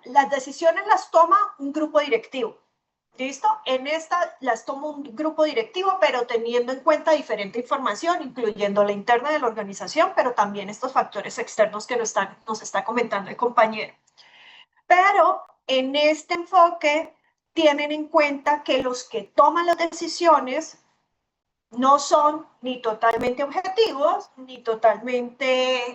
las decisiones las toma un grupo directivo. ¿Listo? En esta las toma un grupo directivo, pero teniendo en cuenta diferente información, incluyendo la interna de la organización, pero también estos factores externos que nos está comentando el compañero. Pero en este enfoque tienen en cuenta que los que toman las decisiones no son ni totalmente objetivos, ni totalmente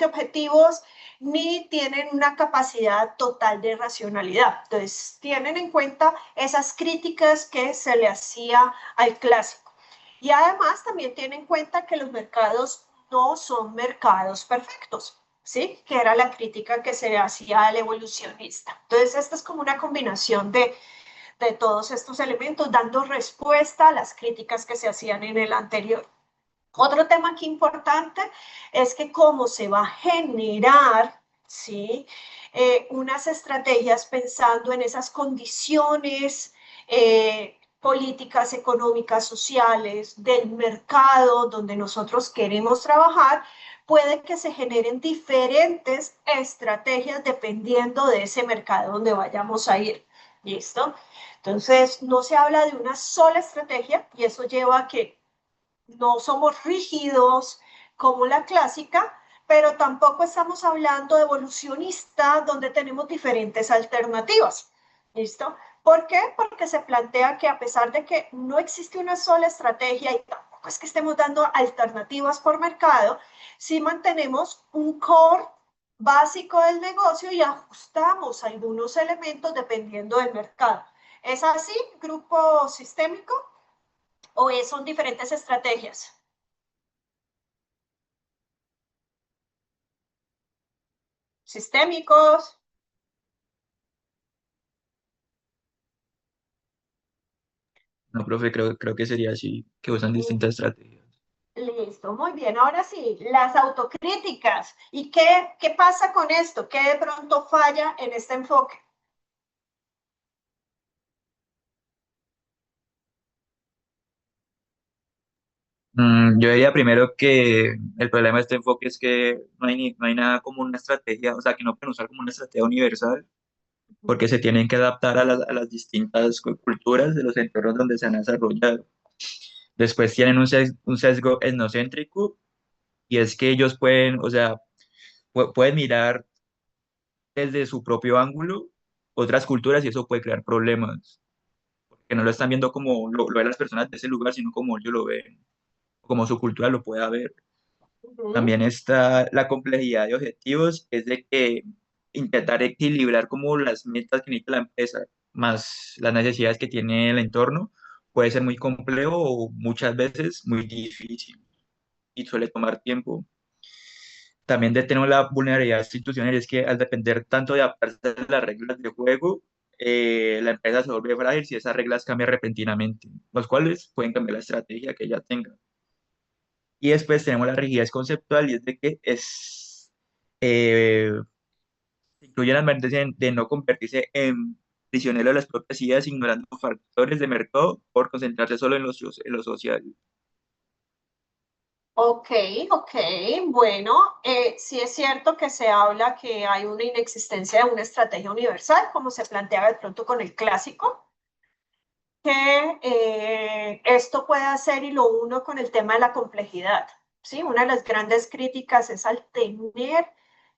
objetivos, ni tienen una capacidad total de racionalidad. Entonces, tienen en cuenta esas críticas que se le hacía al clásico. Y además también tienen en cuenta que los mercados no son mercados perfectos, ¿sí? Que era la crítica que se le hacía al evolucionista. Entonces, esta es como una combinación de todos estos elementos, dando respuesta a las críticas que se hacían en el anterior. Otro tema aquí importante es que cómo se va a generar, ¿sí? Unas estrategias pensando en esas condiciones políticas, económicas, sociales, del mercado donde nosotros queremos trabajar, puede que se generen diferentes estrategias dependiendo de ese mercado donde vayamos a ir. ¿Listo? Entonces, no se habla de una sola estrategia y eso lleva a que no somos rígidos como la clásica, pero tampoco estamos hablando de evolucionista donde tenemos diferentes alternativas. ¿Listo? ¿Por qué? Porque se plantea que a pesar de que no existe una sola estrategia y tampoco es que estemos dando alternativas por mercado, sí mantenemos un core básico del negocio y ajustamos algunos elementos dependiendo del mercado. ¿Es así, grupo sistémico? ¿O son diferentes estrategias? Sistémicos. No, profe, creo que sería así, que usan distintas estrategias. Listo, muy bien. Ahora sí, las autocríticas. ¿Y qué pasa con esto? ¿Qué de pronto falla en este enfoque? Yo diría primero que el problema de este enfoque es que no hay nada como una estrategia, o sea, que no pueden usar como una estrategia universal, porque se tienen que adaptar a las distintas culturas de los entornos donde se han desarrollado. Después tienen un sesgo etnocéntrico, y es que ellos pueden, o sea, pueden mirar desde su propio ángulo otras culturas y eso puede crear problemas, que no lo están viendo como lo ven las personas de ese lugar, sino como ellos lo ven, como su cultura lo pueda ver. Ujú. También está la complejidad de objetivos, es de que intentar equilibrar como las metas que necesita la empresa más las necesidades que tiene el entorno puede ser muy complejo o muchas veces muy difícil y suele tomar tiempo. También tenemos la vulnerabilidad institucional, es que al depender tanto de adaptarse a las reglas de juego, la empresa se vuelve frágil si esas reglas cambian repentinamente, los cuales pueden cambiar la estrategia que ella tenga. Y después tenemos la rigidez conceptual y es de que eh, incluye la advertencia de no convertirse en prisionero de las propias ideas, ignorando factores de mercado por concentrarse solo en lo social. Ok, ok, bueno, sí es cierto que se habla que hay una inexistencia de una estrategia universal, como se planteaba de pronto con el clásico, que esto puede hacer y lo uno con el tema de la complejidad. ¿Sí? Una de las grandes críticas es al tener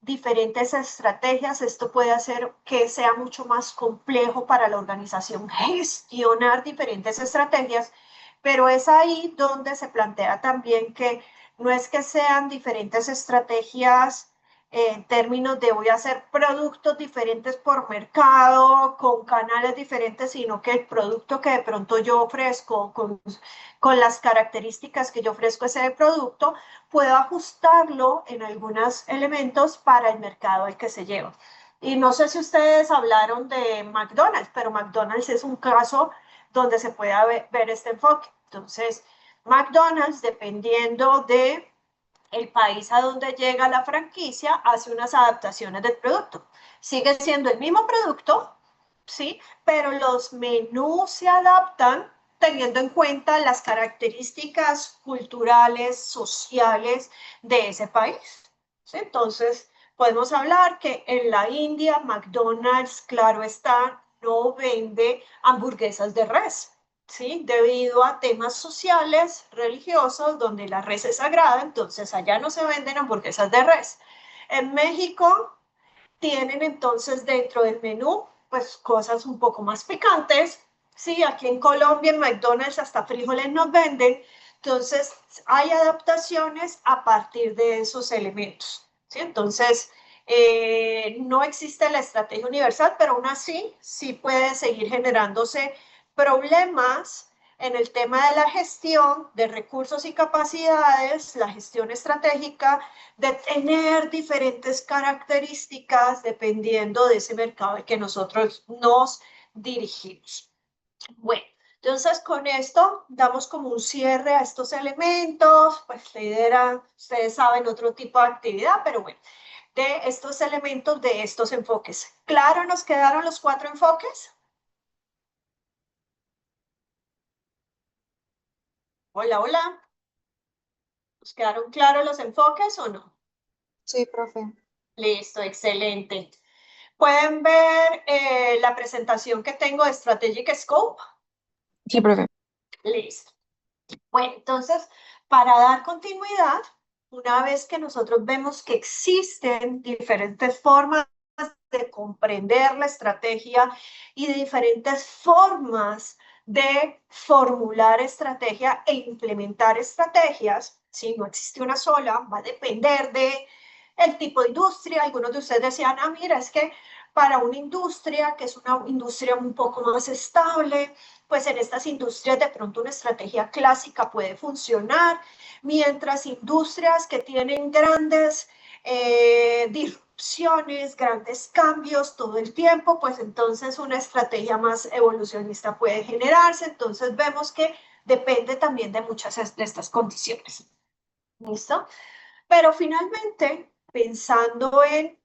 diferentes estrategias, esto puede hacer que sea mucho más complejo para la organización gestionar diferentes estrategias, pero es ahí donde se plantea también que no es que sean diferentes estrategias en términos de voy a hacer productos diferentes por mercado, con canales diferentes, sino que el producto que de pronto yo ofrezco, con las características que yo ofrezco ese producto, puedo ajustarlo en algunos elementos para el mercado al que se lleva. Y no sé si ustedes hablaron de McDonald's, pero McDonald's es un caso donde se puede ver este enfoque. Entonces, McDonald's, dependiendo de el país a donde llega la franquicia hace unas adaptaciones del producto. Sigue siendo el mismo producto, ¿sí? Pero los menús se adaptan teniendo en cuenta las características culturales, sociales de ese país. ¿Sí? Entonces, Podemos hablar que en la India, McDonald's, claro está, no vende hamburguesas de res, ¿sí? Debido a temas sociales, religiosos, donde la res es sagrada, entonces allá no se venden hamburguesas de res. En México tienen entonces dentro del menú, pues cosas un poco más picantes, ¿sí? Aquí en Colombia, en McDonald's, hasta frijoles nos venden, entonces hay adaptaciones a partir de esos elementos, ¿sí? Entonces, no existe la estrategia universal, pero aún así sí puede seguir generándose problemas en el tema de la gestión de recursos y capacidades, la gestión estratégica, de tener diferentes características dependiendo de ese mercado al que nosotros nos dirigimos. Bueno, entonces con esto damos como un cierre a estos elementos, pues la idea era, ustedes saben, otro tipo de actividad, pero bueno, de estos elementos, de estos enfoques. ¿Claro nos quedaron los 4 enfoques? Hola, hola. ¿Nos quedaron claros los enfoques o no? Sí, profe. Listo, excelente. Pueden ver la presentación que tengo de Strategic Scope. Sí, profe. Listo. Bueno, entonces, para dar continuidad, una vez que nosotros vemos que existen diferentes formas de comprender la estrategia y de diferentes formas de formular estrategia e implementar estrategias, si no existe una sola, va a depender de el tipo de industria. Algunos de ustedes decían, ah, mira, es que para una industria que es una industria un poco más estable, pues en estas industrias de pronto una estrategia clásica puede funcionar, mientras industrias que tienen grandes disrupciones, grandes cambios todo el tiempo, pues entonces una estrategia más evolucionista puede generarse. Entonces vemos que depende también de muchas de estas condiciones. ¿Listo? Pero finalmente, pensando en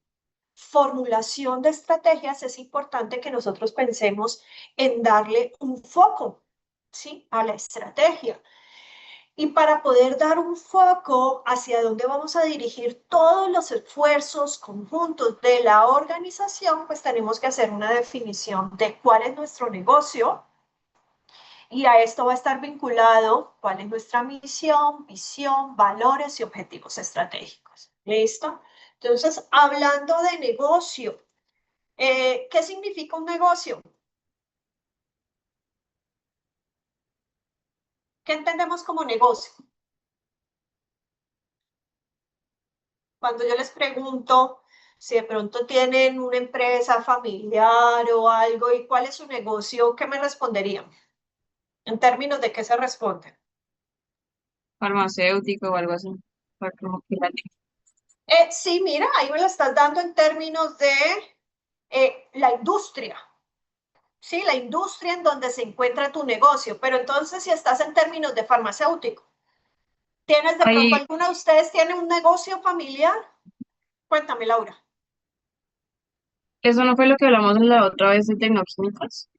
formulación de estrategias, es importante que nosotros pensemos en darle un foco, ¿sí? A la estrategia. Y para poder dar un foco hacia dónde vamos a dirigir todos los esfuerzos conjuntos de la organización, pues tenemos que hacer una definición de cuál es nuestro negocio, y a esto va a estar vinculado cuál es nuestra misión, visión, valores y objetivos estratégicos. ¿Listo? Entonces, hablando de negocio, ¿qué significa un negocio? ¿Qué entendemos como negocio? Cuando yo les pregunto si de pronto tienen una empresa familiar o algo y cuál es su negocio, ¿qué me responderían? En términos de qué se responde. Farmacéutico o algo así. Como que Sí, mira, ahí me lo estás dando en términos de la industria. Sí, la industria en donde se encuentra tu negocio, pero entonces si estás en términos de farmacéutico, ¿tienes de pronto Ahí, alguna de ustedes tiene un negocio familiar? Cuéntame, Laura. eso no fue lo que hablamos la otra vez de Tecnoquímicas,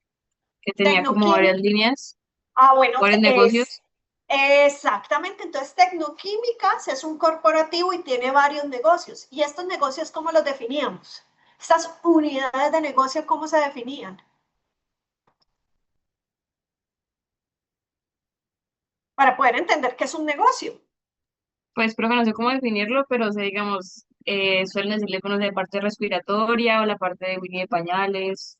que tenía como varias Tecnoquímica. líneas, Ah, bueno, varios es negocios. exactamente. Entonces, Tecnoquímicas es un corporativo y tiene varios negocios. ¿Y estos negocios cómo los definíamos? Estas unidades de negocio, ¿cómo se definían? Para poder entender qué es un negocio. Pues, profe, no sé cómo definirlo, pero sé, digamos, suelen decirle con la parte respiratoria o la parte de Winnie de pañales.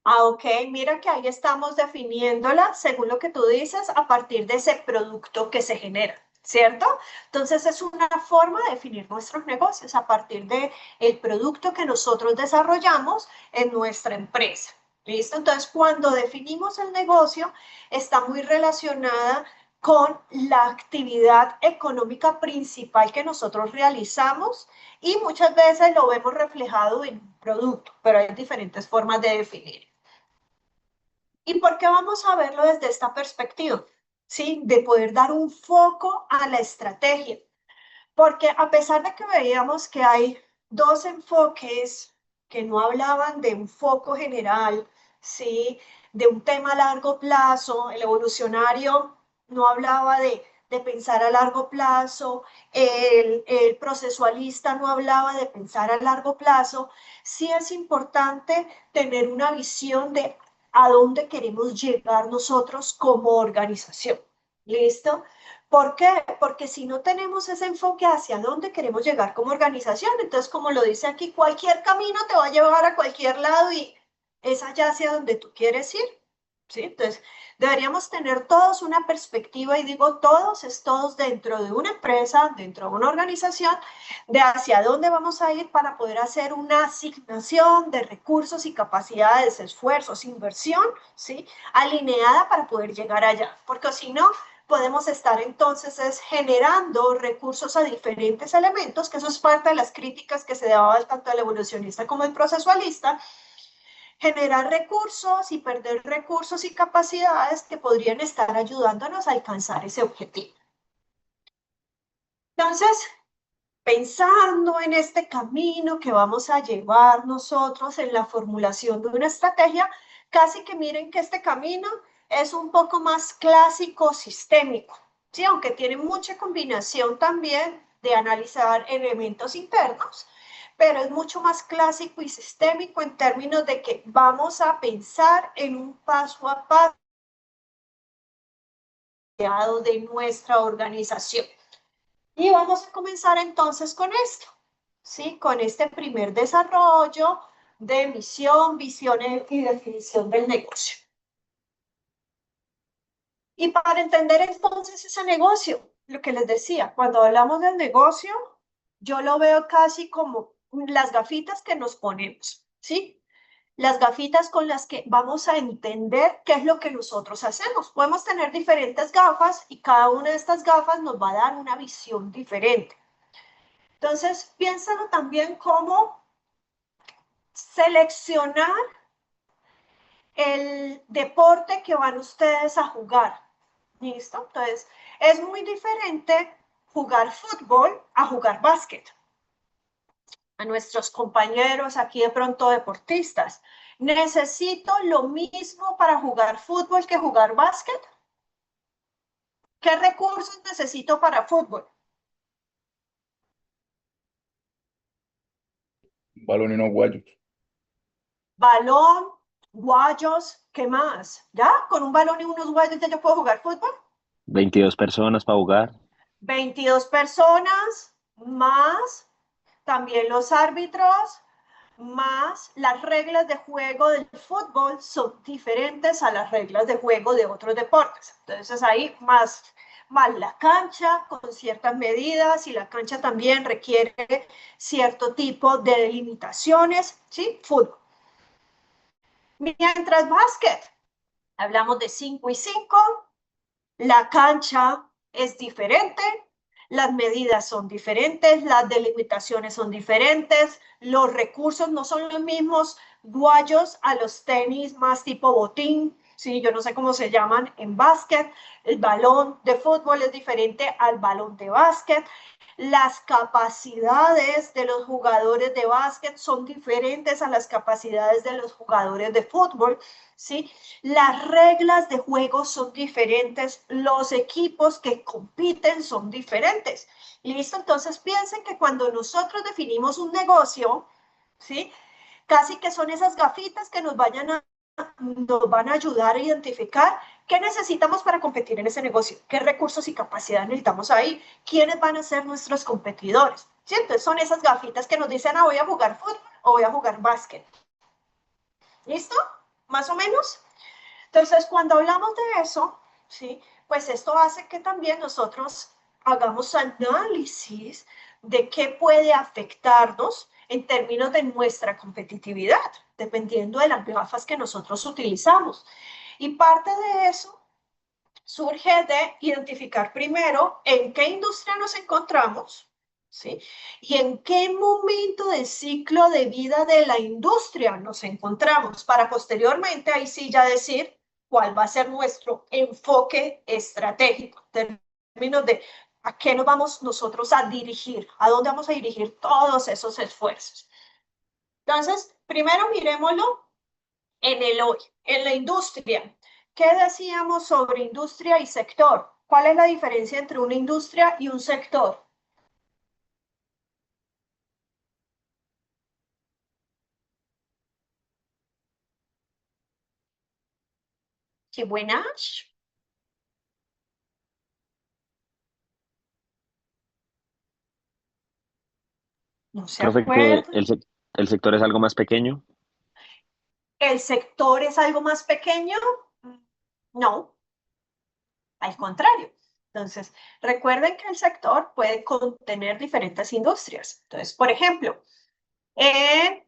Ah, ok, mira que ahí estamos definiéndola, según lo que tú dices, a partir de ese producto que se genera, ¿cierto? Entonces es una forma de definir nuestros negocios a partir de el producto que nosotros desarrollamos en nuestra empresa. ¿Listo? Entonces, cuando definimos el negocio, está muy relacionada con la actividad económica principal que nosotros realizamos y muchas veces lo vemos reflejado en un producto, pero hay diferentes formas de definir. ¿Y por qué vamos a verlo desde esta perspectiva? ¿Sí? De poder dar un foco a la estrategia. Porque a pesar de que veíamos que hay dos enfoques que no hablaban de un foco general, ¿sí? De un tema a largo plazo, el evolucionario no hablaba de de pensar a largo plazo, el procesualista no hablaba de pensar a largo plazo. Sí es importante tener una visión de a dónde queremos llegar nosotros como organización. ¿Listo? ¿Por qué? Porque si no tenemos ese enfoque hacia dónde queremos llegar como organización, entonces, como lo dice aquí, cualquier camino te va a llevar a cualquier lado y es allá hacia donde tú quieres ir. ¿Sí? Entonces, deberíamos tener todos una perspectiva, y digo todos, es todos dentro de una empresa, dentro de una organización, de hacia dónde vamos a ir para poder hacer una asignación de recursos y capacidades, esfuerzos, inversión, ¿sí? Alineada para poder llegar allá, porque si no, podemos estar entonces generando recursos a diferentes elementos, que eso es parte de las críticas que se daban tanto al evolucionista como al procesualista, generar recursos y perder recursos y capacidades que podrían estar ayudándonos a alcanzar ese objetivo. Entonces, pensando en este camino que vamos a llevar nosotros en la formulación de una estrategia, casi que miren que este camino es un poco más clásico, sistémico, ¿sí? Aunque tiene mucha combinación también de analizar elementos internos, pero es mucho más clásico y sistémico en términos de que vamos a pensar en un paso a paso de nuestra organización. Y vamos a comenzar entonces con esto, ¿sí? Con este primer desarrollo de misión, visión y definición del negocio. Y para entender entonces ese negocio, lo que les decía, cuando hablamos del negocio, yo lo veo casi como las gafitas que nos ponemos, ¿sí? Las gafitas con las que vamos a entender qué es lo que nosotros hacemos. Podemos tener diferentes gafas y cada una de estas gafas nos va a dar una visión diferente. Entonces, piénsalo también como seleccionar el deporte que van ustedes a jugar. ¿Listo? Entonces, es muy diferente jugar fútbol a jugar básquet. A nuestros compañeros aquí de pronto deportistas, ¿necesito lo mismo para jugar fútbol que jugar básquet? ¿Qué recursos necesito para fútbol? Balón y unos guayos. Balón, guayos, ¿qué más? ¿Ya? Con un balón y unos guayos ya yo puedo jugar fútbol. 22 personas para jugar. 22 personas más también los árbitros, más las reglas de juego del fútbol son diferentes a las reglas de juego de otros deportes. Entonces ahí más la cancha con ciertas medidas, y la cancha también requiere cierto tipo de delimitaciones, ¿sí? Fútbol. Mientras básquet, hablamos de 5 y 5, la cancha es diferente, las medidas son diferentes, las delimitaciones son diferentes, los recursos no son los mismos, guayos a los tenis más tipo botín, ¿sí? Yo no sé cómo se llaman en básquet, el balón de fútbol es diferente al balón de básquet, las capacidades de los jugadores de básquet son diferentes a las capacidades de los jugadores de fútbol, ¿sí? Las reglas de juego son diferentes, los equipos que compiten son diferentes. ¿Listo? Entonces piensen que cuando nosotros definimos un negocio, ¿sí? Casi que son esas gafitas que nos van a ayudar a identificar qué necesitamos para competir en ese negocio, qué recursos y capacidades necesitamos ahí, quiénes van a ser nuestros competidores. ¿Sí? Entonces son esas gafitas que nos dicen, voy a jugar fútbol o voy a jugar básquet. ¿Listo? ¿Más o menos? Entonces, cuando hablamos de eso, ¿sí? Pues esto hace que también nosotros hagamos análisis de qué puede afectarnos en términos de nuestra competitividad, dependiendo de las gafas que nosotros utilizamos. Y parte de eso surge de identificar primero en qué industria nos encontramos, ¿sí? Y en qué momento del ciclo de vida de la industria nos encontramos, para posteriormente ahí sí ya decir cuál va a ser nuestro enfoque estratégico, en términos de a qué nos vamos nosotros a dirigir, a dónde vamos a dirigir todos esos esfuerzos. Entonces, primero miremoslo en el hoy, en la industria. ¿Qué decíamos sobre industria y sector? ¿Cuál es la diferencia entre una industria y un sector? Qué buenas. No se Profe, que acuerdan. el sector es algo más pequeño. ¿El sector es algo más pequeño? No, al contrario. Entonces, recuerden que el sector puede contener diferentes industrias. Entonces, por ejemplo, en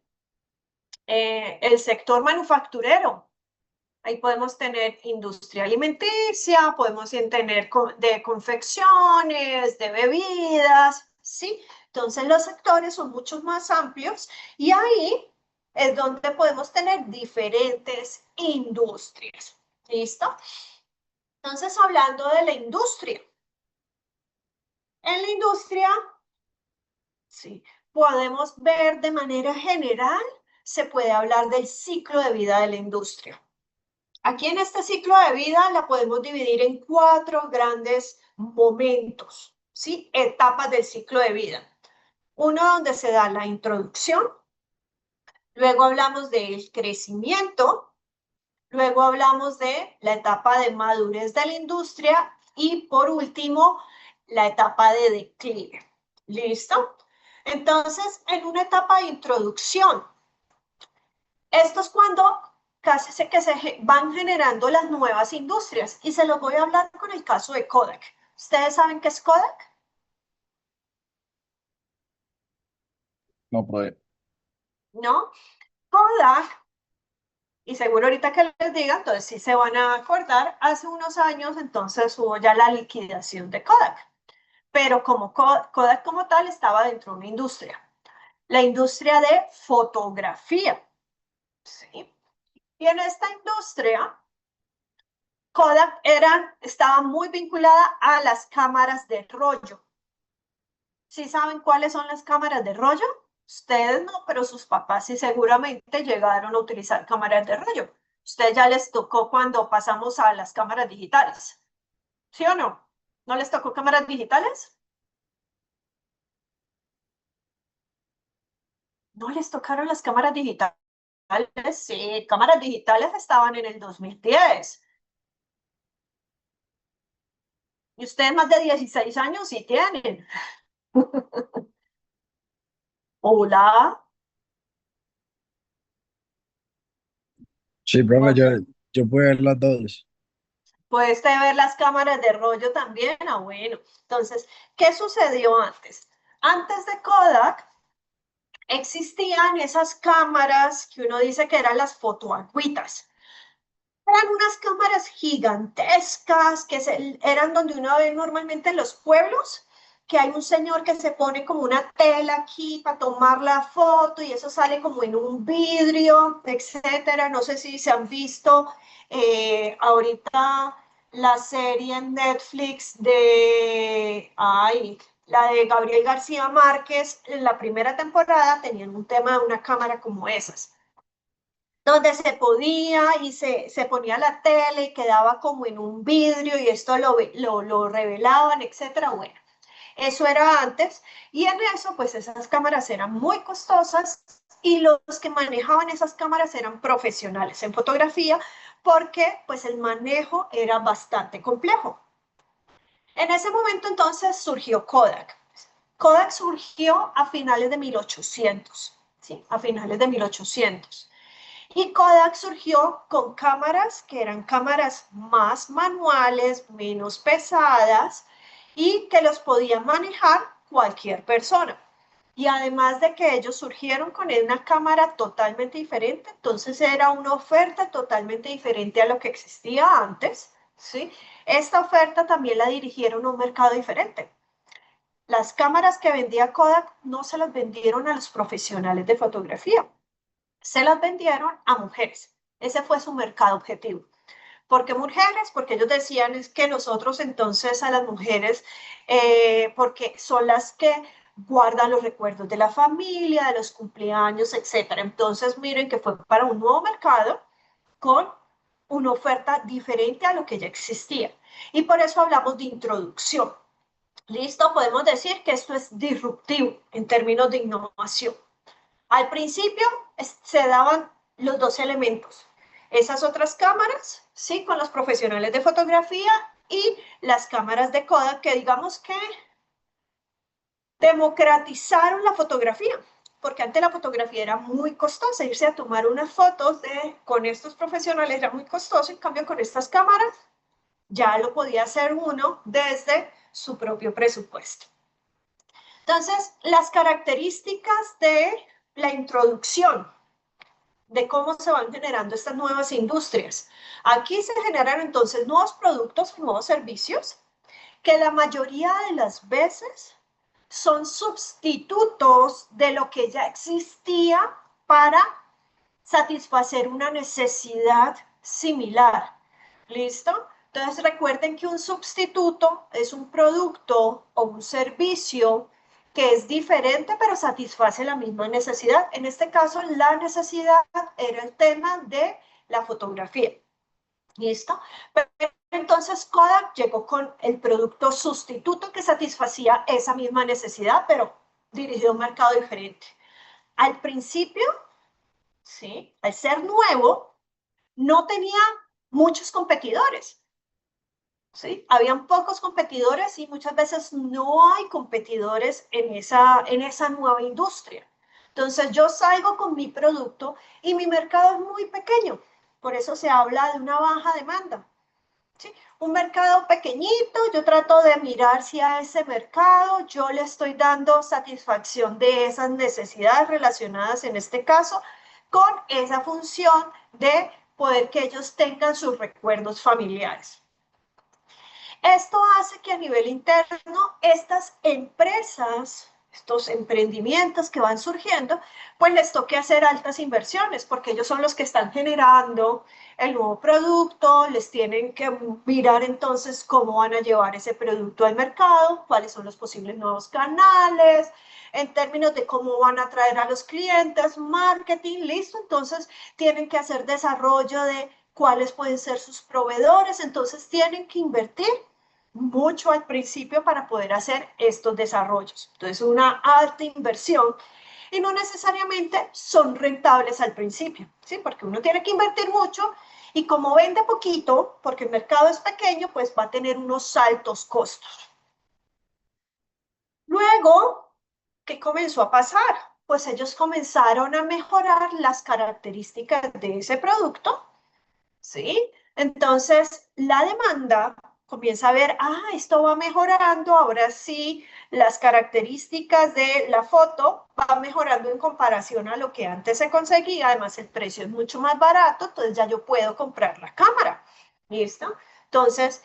el sector manufacturero, ahí podemos tener industria alimenticia, podemos tener de confecciones, de bebidas, ¿sí? Entonces los sectores son mucho más amplios y ahí es donde podemos tener diferentes industrias. ¿Listo? Entonces, hablando de la industria, en la industria, sí, podemos ver de manera general, se puede hablar del ciclo de vida de la industria. Aquí en este ciclo de vida la podemos dividir en 4 grandes momentos, ¿sí? Etapas del ciclo de vida. Uno donde se da la introducción, luego hablamos del crecimiento, luego hablamos de la etapa de madurez de la industria y por último, la etapa de declive. ¿Listo? Entonces, en una etapa de introducción, esto es cuando casi que se van generando las nuevas industrias y se los voy a hablar con el caso de Kodak. ¿Ustedes saben qué es Kodak? No, profe. ¿No? Kodak, y seguro ahorita que les diga, entonces sí se van a acordar, hace unos años entonces hubo ya la liquidación de Kodak, pero como Kodak como tal estaba dentro de una industria, la industria de fotografía, ¿sí? Y en esta industria, Kodak estaba muy vinculada a las cámaras de rollo. ¿Sí saben cuáles son las cámaras de rollo? Ustedes no, pero sus papás sí seguramente llegaron a utilizar cámaras de rollo. Ustedes ya les tocó cuando pasamos a las cámaras digitales. ¿Sí o no? ¿No les tocó cámaras digitales? No les tocaron las cámaras digitales. Sí, cámaras digitales estaban en el 2010. Y ustedes más de 16 años sí tienen. Hola. Sí, profe, Ok. yo puedo ver las dos. Puedes ver las cámaras de rollo también. Ah, bueno. Entonces, ¿qué sucedió antes? Antes de Kodak existían esas cámaras que uno dice que eran las fotoagüitas. Eran unas cámaras gigantescas eran donde uno ve normalmente en los pueblos, que hay un señor que se pone como una tela aquí para tomar la foto y eso sale como en un vidrio, etcétera. No sé si se han visto ahorita la serie en Netflix la de Gabriel García Márquez, en la primera temporada tenían un tema de una cámara como esas donde se podía y se ponía la tele y quedaba como en un vidrio y esto lo revelaban, etcétera. Bueno, eso era antes y en eso pues esas cámaras eran muy costosas y los que manejaban esas cámaras eran profesionales en fotografía porque pues el manejo era bastante complejo. En ese momento entonces surgió Kodak. Kodak surgió a finales de 1800, ¿sí? A finales de 1800. Y Kodak surgió con cámaras que eran cámaras más manuales, menos pesadas y que los podía manejar cualquier persona. Y además de que ellos surgieron con una cámara totalmente diferente, entonces era una oferta totalmente diferente a lo que existía antes, ¿sí? Esta oferta también la dirigieron a un mercado diferente. Las cámaras que vendía Kodak no se las vendieron a los profesionales de fotografía, se las vendieron a mujeres. Ese fue su mercado objetivo. ¿Por qué mujeres? Porque ellos decían es que nosotros entonces a las mujeres, porque son las que guardan los recuerdos de la familia, de los cumpleaños, etcétera. Entonces miren que fue para un nuevo mercado con una oferta diferente a lo que ya existía. Y por eso hablamos de introducción. ¿Listo? Podemos decir que esto es disruptivo en términos de innovación. Al principio se daban los dos elementos. Esas otras cámaras, ¿sí? Con los profesionales de fotografía y las cámaras de Kodak que digamos que democratizaron la fotografía, porque antes la fotografía era muy costosa, irse a tomar unas fotos con estos profesionales era muy costoso, en cambio con estas cámaras ya lo podía hacer uno desde su propio presupuesto. Entonces, las características de la introducción, de cómo se van generando estas nuevas industrias. Aquí se generan entonces nuevos productos, nuevos servicios, que la mayoría de las veces son sustitutos de lo que ya existía para satisfacer una necesidad similar. ¿Listo? Entonces recuerden que un sustituto es un producto o un servicio que es diferente pero satisface la misma necesidad. En este caso, la necesidad era el tema de la fotografía. ¿Listo? Pero entonces Kodak llegó con el producto sustituto que satisfacía esa misma necesidad, pero dirigido a un mercado diferente. Al principio, ¿sí? Al ser nuevo, no tenía muchos competidores. ¿Sí? Habían pocos competidores y muchas veces no hay competidores en esa nueva industria. Entonces yo salgo con mi producto y mi mercado es muy pequeño. Por eso se habla de una baja demanda. ¿Sí? Un mercado pequeñito, yo trato de mirar si a ese mercado yo le estoy dando satisfacción de esas necesidades relacionadas en este caso con esa función de poder que ellos tengan sus recuerdos familiares. Esto hace que a nivel interno estas empresas, estos emprendimientos que van surgiendo, pues les toque hacer altas inversiones porque ellos son los que están generando el nuevo producto, les tienen que mirar entonces cómo van a llevar ese producto al mercado, cuáles son los posibles nuevos canales, en términos de cómo van a atraer a los clientes, marketing, listo, entonces tienen que hacer desarrollo de cuáles pueden ser sus proveedores, entonces tienen que invertir mucho al principio para poder hacer estos desarrollos. Entonces, una alta inversión y no necesariamente son rentables al principio, ¿sí? Porque uno tiene que invertir mucho y como vende poquito, porque el mercado es pequeño, pues va a tener unos altos costos. Luego, ¿qué comenzó a pasar? Pues ellos comenzaron a mejorar las características de ese producto, ¿sí? Entonces, la demanda comienza a ver, esto va mejorando, ahora sí, las características de la foto van mejorando en comparación a lo que antes se conseguía, además el precio es mucho más barato, entonces ya yo puedo comprar la cámara, ¿listo? Entonces,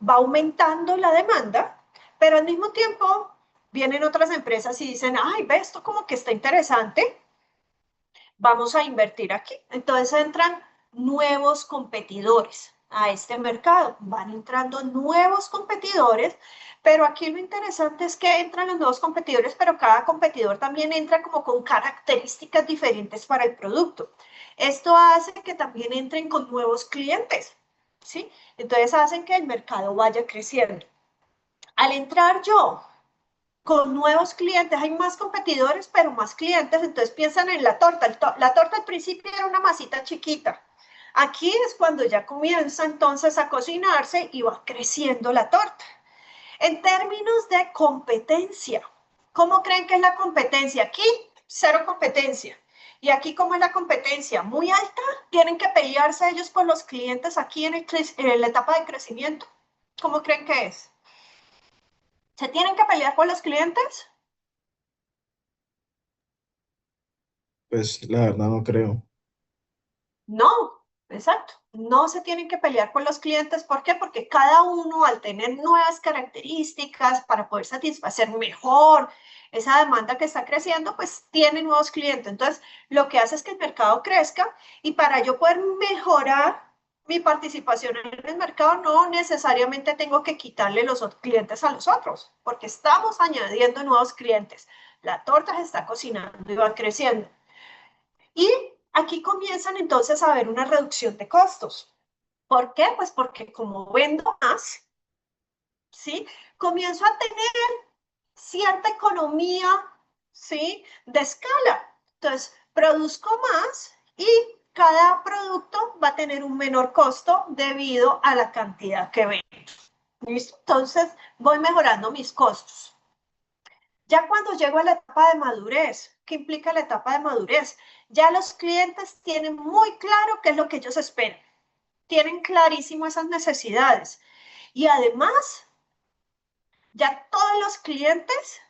va aumentando la demanda, pero al mismo tiempo vienen otras empresas y dicen, ve, esto como que está interesante, vamos a invertir aquí. Entonces entran nuevos competidores a este mercado, van entrando nuevos competidores, pero aquí lo interesante es que entran los nuevos competidores, pero cada competidor también entra como con características diferentes para el producto. Esto hace que también entren con nuevos clientes, ¿sí? Entonces hacen que el mercado vaya creciendo. Al entrar yo con nuevos clientes, hay más competidores, pero más clientes, entonces piensan en la torta. La torta al principio era una masita chiquita. Aquí es cuando ya comienza entonces a cocinarse y va creciendo la torta. En términos de competencia, ¿cómo creen que es la competencia? Aquí, cero competencia. Y aquí, ¿cómo es la competencia? Muy alta, tienen que pelearse ellos por los clientes aquí en la etapa de crecimiento. ¿Cómo creen que es? ¿Se tienen que pelear por los clientes? Pues la verdad no creo. No, exacto. No se tienen que pelear con los clientes. ¿Por qué? Porque cada uno al tener nuevas características para poder satisfacer mejor esa demanda que está creciendo, pues tiene nuevos clientes. Entonces, lo que hace es que el mercado crezca y para yo poder mejorar mi participación en el mercado, no necesariamente tengo que quitarle los clientes a los otros, porque estamos añadiendo nuevos clientes. La torta se está cocinando y va creciendo. Y aquí comienzan entonces a haber una reducción de costos. ¿Por qué? Pues porque como vendo más, ¿sí? Comienzo a tener cierta economía, ¿sí? De escala. Entonces, produzco más y cada producto va a tener un menor costo debido a la cantidad que vendo. ¿Listo? Entonces, voy mejorando mis costos. Ya cuando llego a la etapa de madurez, ¿qué implica la etapa de madurez? Ya los clientes tienen muy claro qué es lo que ellos esperan. Tienen clarísimo esas necesidades. Y además, ya todos los clientes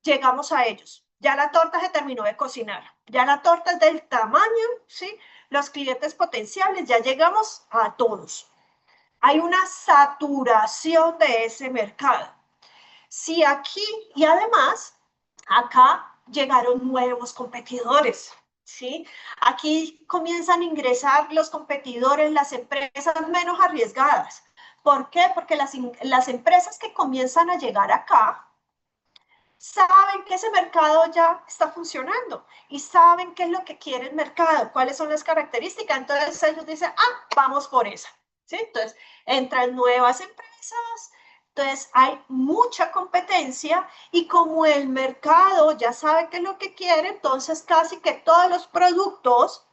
llegamos a ellos. Ya la torta se terminó de cocinar. Ya la torta es del tamaño, ¿sí? Los clientes potenciales, ya llegamos a todos. Hay una saturación de ese mercado. Si aquí, y además, acá llegaron nuevos competidores, ¿sí? Aquí comienzan a ingresar los competidores, las empresas menos arriesgadas. ¿Por qué? Porque las empresas que comienzan a llegar acá saben que ese mercado ya está funcionando y saben qué es lo que quiere el mercado, cuáles son las características. Entonces ellos dicen, ah, vamos por esa, ¿sí? Entonces entran nuevas empresas, entonces hay mucha competencia y como el mercado ya sabe qué es lo que quiere, entonces casi que todos los productos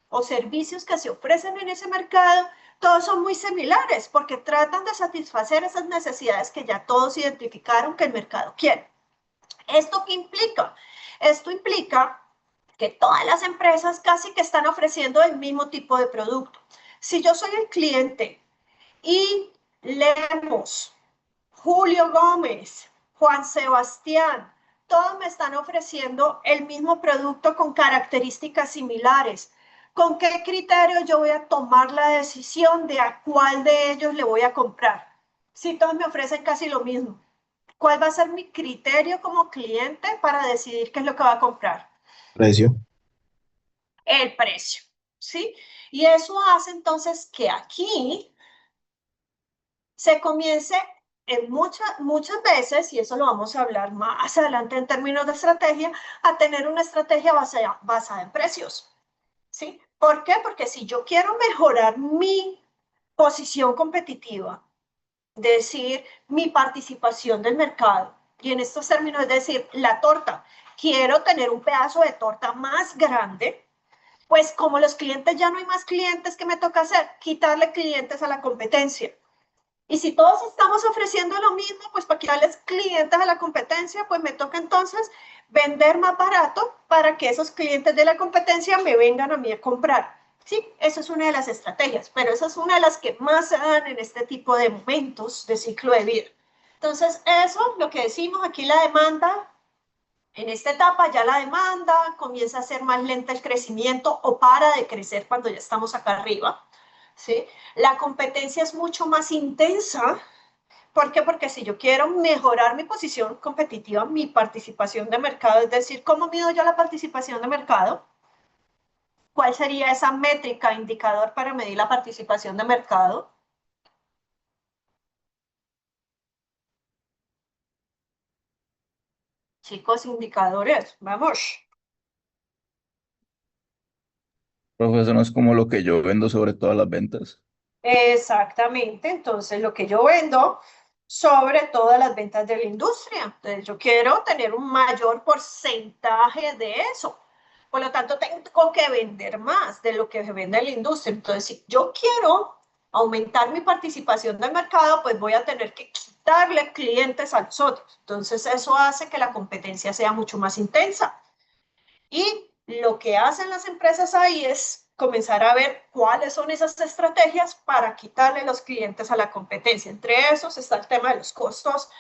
o servicios que se ofrecen en ese mercado, todos son muy similares porque tratan de satisfacer esas necesidades que ya todos identificaron que el mercado quiere. ¿Esto qué implica? Esto implica que todas las empresas casi que están ofreciendo el mismo tipo de producto. Si yo soy el cliente y Lemos, Julio Gómez, Juan Sebastián, todos me están ofreciendo el mismo producto con características similares. ¿Con qué criterio yo voy a tomar la decisión de a cuál de ellos le voy a comprar? Si todos me ofrecen casi lo mismo. ¿Cuál va a ser mi criterio como cliente para decidir qué es lo que va a comprar? Precio. El precio, ¿sí? Y eso hace entonces que aquí se comience en muchas veces, y eso lo vamos a hablar más adelante en términos de estrategia, a tener una estrategia basada en precios, ¿sí? ¿Por qué? Porque si yo quiero mejorar mi posición competitiva, decir mi participación del mercado, y en estos términos es decir, la torta, quiero tener un pedazo de torta más grande, pues como los clientes ya no hay más clientes, ¿qué me toca hacer? Quitarle clientes a la competencia. Y si todos estamos ofreciendo lo mismo, pues para quitarles clientes a la competencia, pues me toca entonces vender más barato para que esos clientes de la competencia me vengan a mí a comprar. Sí, esa es una de las estrategias, pero esa es una de las que más se dan en este tipo de momentos de ciclo de vida. Entonces, eso, lo que decimos aquí, la demanda, en esta etapa ya la demanda comienza a ser más lenta el crecimiento o para de crecer cuando ya estamos acá arriba. ¿Sí? La competencia es mucho más intensa. ¿Por qué? Porque si yo quiero mejorar mi posición competitiva, mi participación de mercado, es decir, ¿cómo mido yo la participación de mercado? ¿Cuál sería esa métrica, indicador para medir la participación de mercado? Chicos, indicadores, vamos. Profe, eso no es como lo que yo vendo sobre todas las ventas. Exactamente, entonces lo que yo vendo sobre todas las ventas de la industria. Entonces yo quiero tener un mayor porcentaje de eso. Por lo tanto, tengo que vender más de lo que se vende en la industria. Entonces, si yo quiero aumentar mi participación del mercado, pues voy a tener que quitarle clientes a los otros. Entonces, eso hace que la competencia sea mucho más intensa. Y lo que hacen las empresas ahí es comenzar a ver cuáles son esas estrategias para quitarle los clientes a la competencia. Entre esos está el tema de los costos,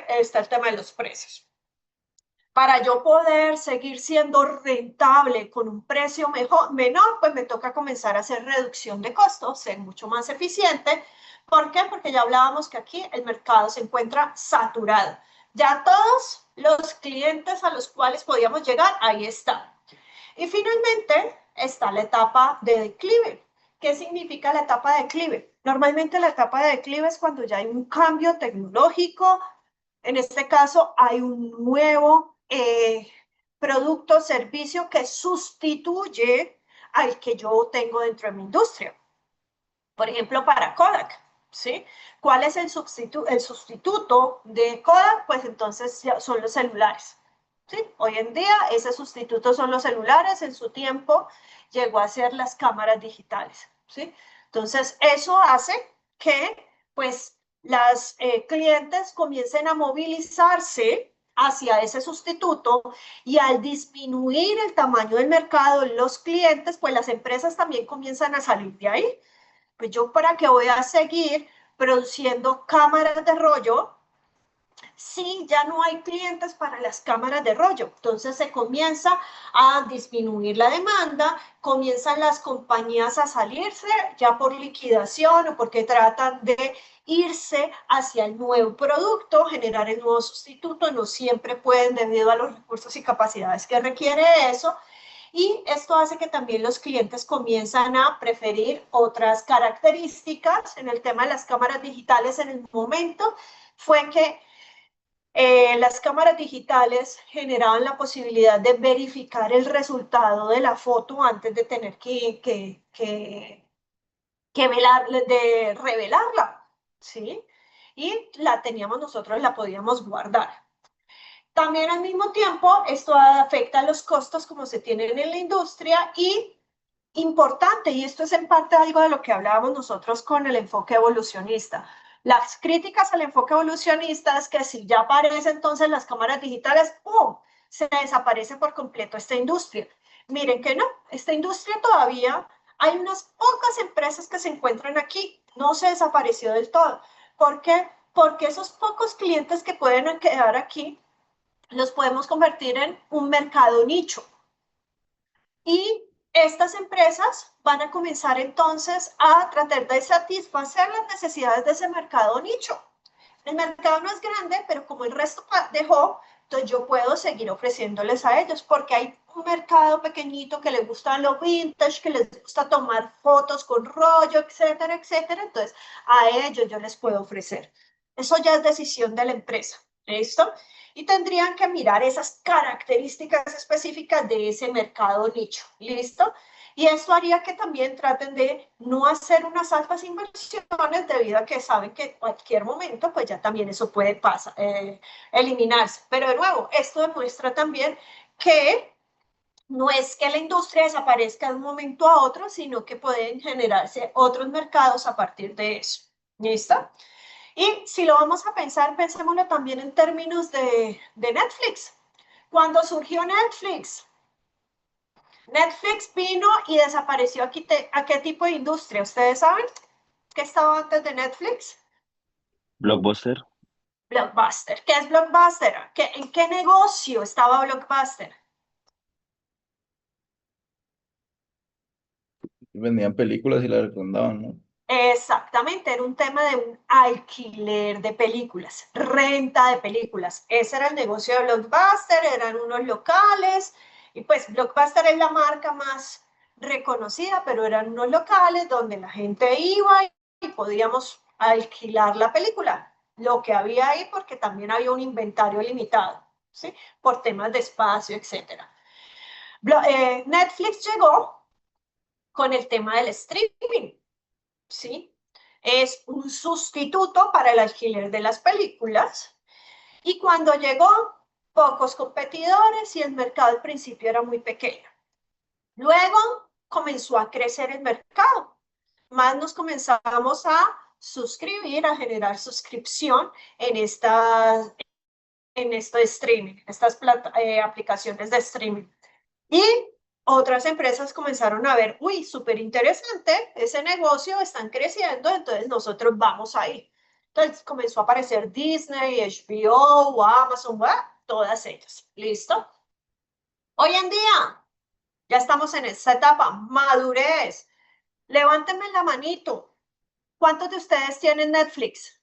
está el tema de los precios. Para yo poder seguir siendo rentable con un precio menor, pues me toca comenzar a hacer reducción de costos, ser mucho más eficiente. ¿Por qué? Porque ya hablábamos que aquí el mercado se encuentra saturado. Ya todos los clientes a los cuales podíamos llegar, ahí están. Y finalmente está la etapa de declive. ¿Qué significa la etapa de declive? Normalmente la etapa de declive es cuando ya hay un cambio tecnológico. En este caso hay un nuevo producto o servicio que sustituye al que yo tengo dentro de mi industria. Por ejemplo, para Kodak. ¿sí? ¿Cuál es el sustituto de Kodak? Pues entonces son los celulares, ¿sí? Hoy en día ese sustituto son los celulares, en su tiempo llegó a ser las cámaras digitales, ¿sí? Entonces eso hace que pues las clientes comiencen a movilizarse hacia ese sustituto y al disminuir el tamaño del mercado, los clientes, pues las empresas también comienzan a salir de ahí. Pues yo para qué voy a seguir produciendo cámaras de rollo si ya no hay clientes para las cámaras de rollo. Entonces se comienza a disminuir la demanda, comienzan las compañías a salirse ya por liquidación o porque tratan de irse hacia el nuevo producto, generar el nuevo sustituto, no siempre pueden debido a los recursos y capacidades que requiere eso. Y esto hace que también los clientes comienzan a preferir otras características. En el tema de las cámaras digitales, en el momento fue que las cámaras digitales generaban la posibilidad de verificar el resultado de la foto antes de tener que de revelarla, ¿sí? Y la teníamos nosotros, la podíamos guardar. También al mismo tiempo, esto afecta a los costos como se tienen en la industria y importante, y esto es en parte algo de lo que hablábamos nosotros con el enfoque evolucionista. Las críticas al enfoque evolucionista es que si ya aparecen entonces las cámaras digitales, ¡pum!, se desaparece por completo esta industria. Miren que no, esta industria todavía hay unas pocas empresas que se encuentran aquí, no se desapareció del todo. ¿Por qué? Porque esos pocos clientes que pueden quedar aquí los podemos convertir en un mercado nicho. Y estas empresas van a comenzar entonces a tratar de satisfacer las necesidades de ese mercado nicho. El mercado no es grande, pero como el resto dejó, entonces yo puedo seguir ofreciéndoles a ellos, porque hay un mercado pequeñito que les gusta lo vintage, que les gusta tomar fotos con rollo, etcétera, etcétera. Entonces, a ellos yo les puedo ofrecer. Eso ya es decisión de la empresa. ¿Listo? Y tendrían que mirar esas características específicas de ese mercado nicho. ¿Listo? Y esto haría que también traten de no hacer unas altas inversiones debido a que saben que en cualquier momento pues ya también eso puede eliminarse. Pero de nuevo, esto demuestra también que no es que la industria desaparezca de un momento a otro, sino que pueden generarse otros mercados a partir de eso. ¿Listo? Y si lo vamos a pensar, pensémoslo también en términos de Netflix. Cuando surgió Netflix, Netflix vino y desapareció aquí ¿a qué tipo de industria? ¿Ustedes saben qué estaba antes de Netflix? Blockbuster. Blockbuster. ¿Qué es Blockbuster? ¿En qué negocio estaba Blockbuster? Vendían películas y las recomendaban, ¿no? Exactamente, era un tema de un alquiler de películas, renta de películas. Ese era el negocio de Blockbuster, eran unos locales, y pues Blockbuster es la marca más reconocida, pero eran unos locales donde la gente iba y podíamos alquilar la película, lo que había ahí, porque también había un inventario limitado, ¿sí? Por temas de espacio, etc. Netflix llegó con el tema del streaming. ¿Sí? Es un sustituto para el alquiler de las películas. Y cuando llegó, pocos competidores y el mercado al principio era muy pequeño. Luego comenzó a crecer el mercado. Más nos comenzamos a suscribir, a generar suscripción en esto de streaming, estas aplicaciones de streaming. Y otras empresas comenzaron a ver, uy, súper interesante, ese negocio están creciendo, entonces nosotros vamos ahí. Entonces comenzó a aparecer Disney, HBO, Amazon, todas ellas. ¿Listo? Hoy en día ya estamos en esta etapa, madurez. Levántenme la manito. ¿Cuántos de ustedes tienen Netflix?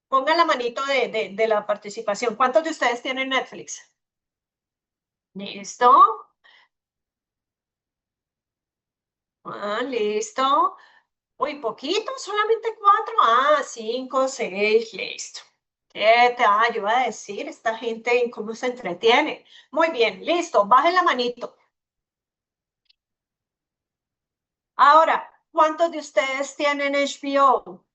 Pongan la manito de la participación. ¿Cuántos de ustedes tienen Netflix? ¿Listo? Listo. Uy, poquito, solamente 4. 5, 6, listo. 7, yo iba a decir, esta gente en cómo se entretiene. Muy bien, listo, bajen la manito. Ahora, ¿cuántos de ustedes tienen HBO?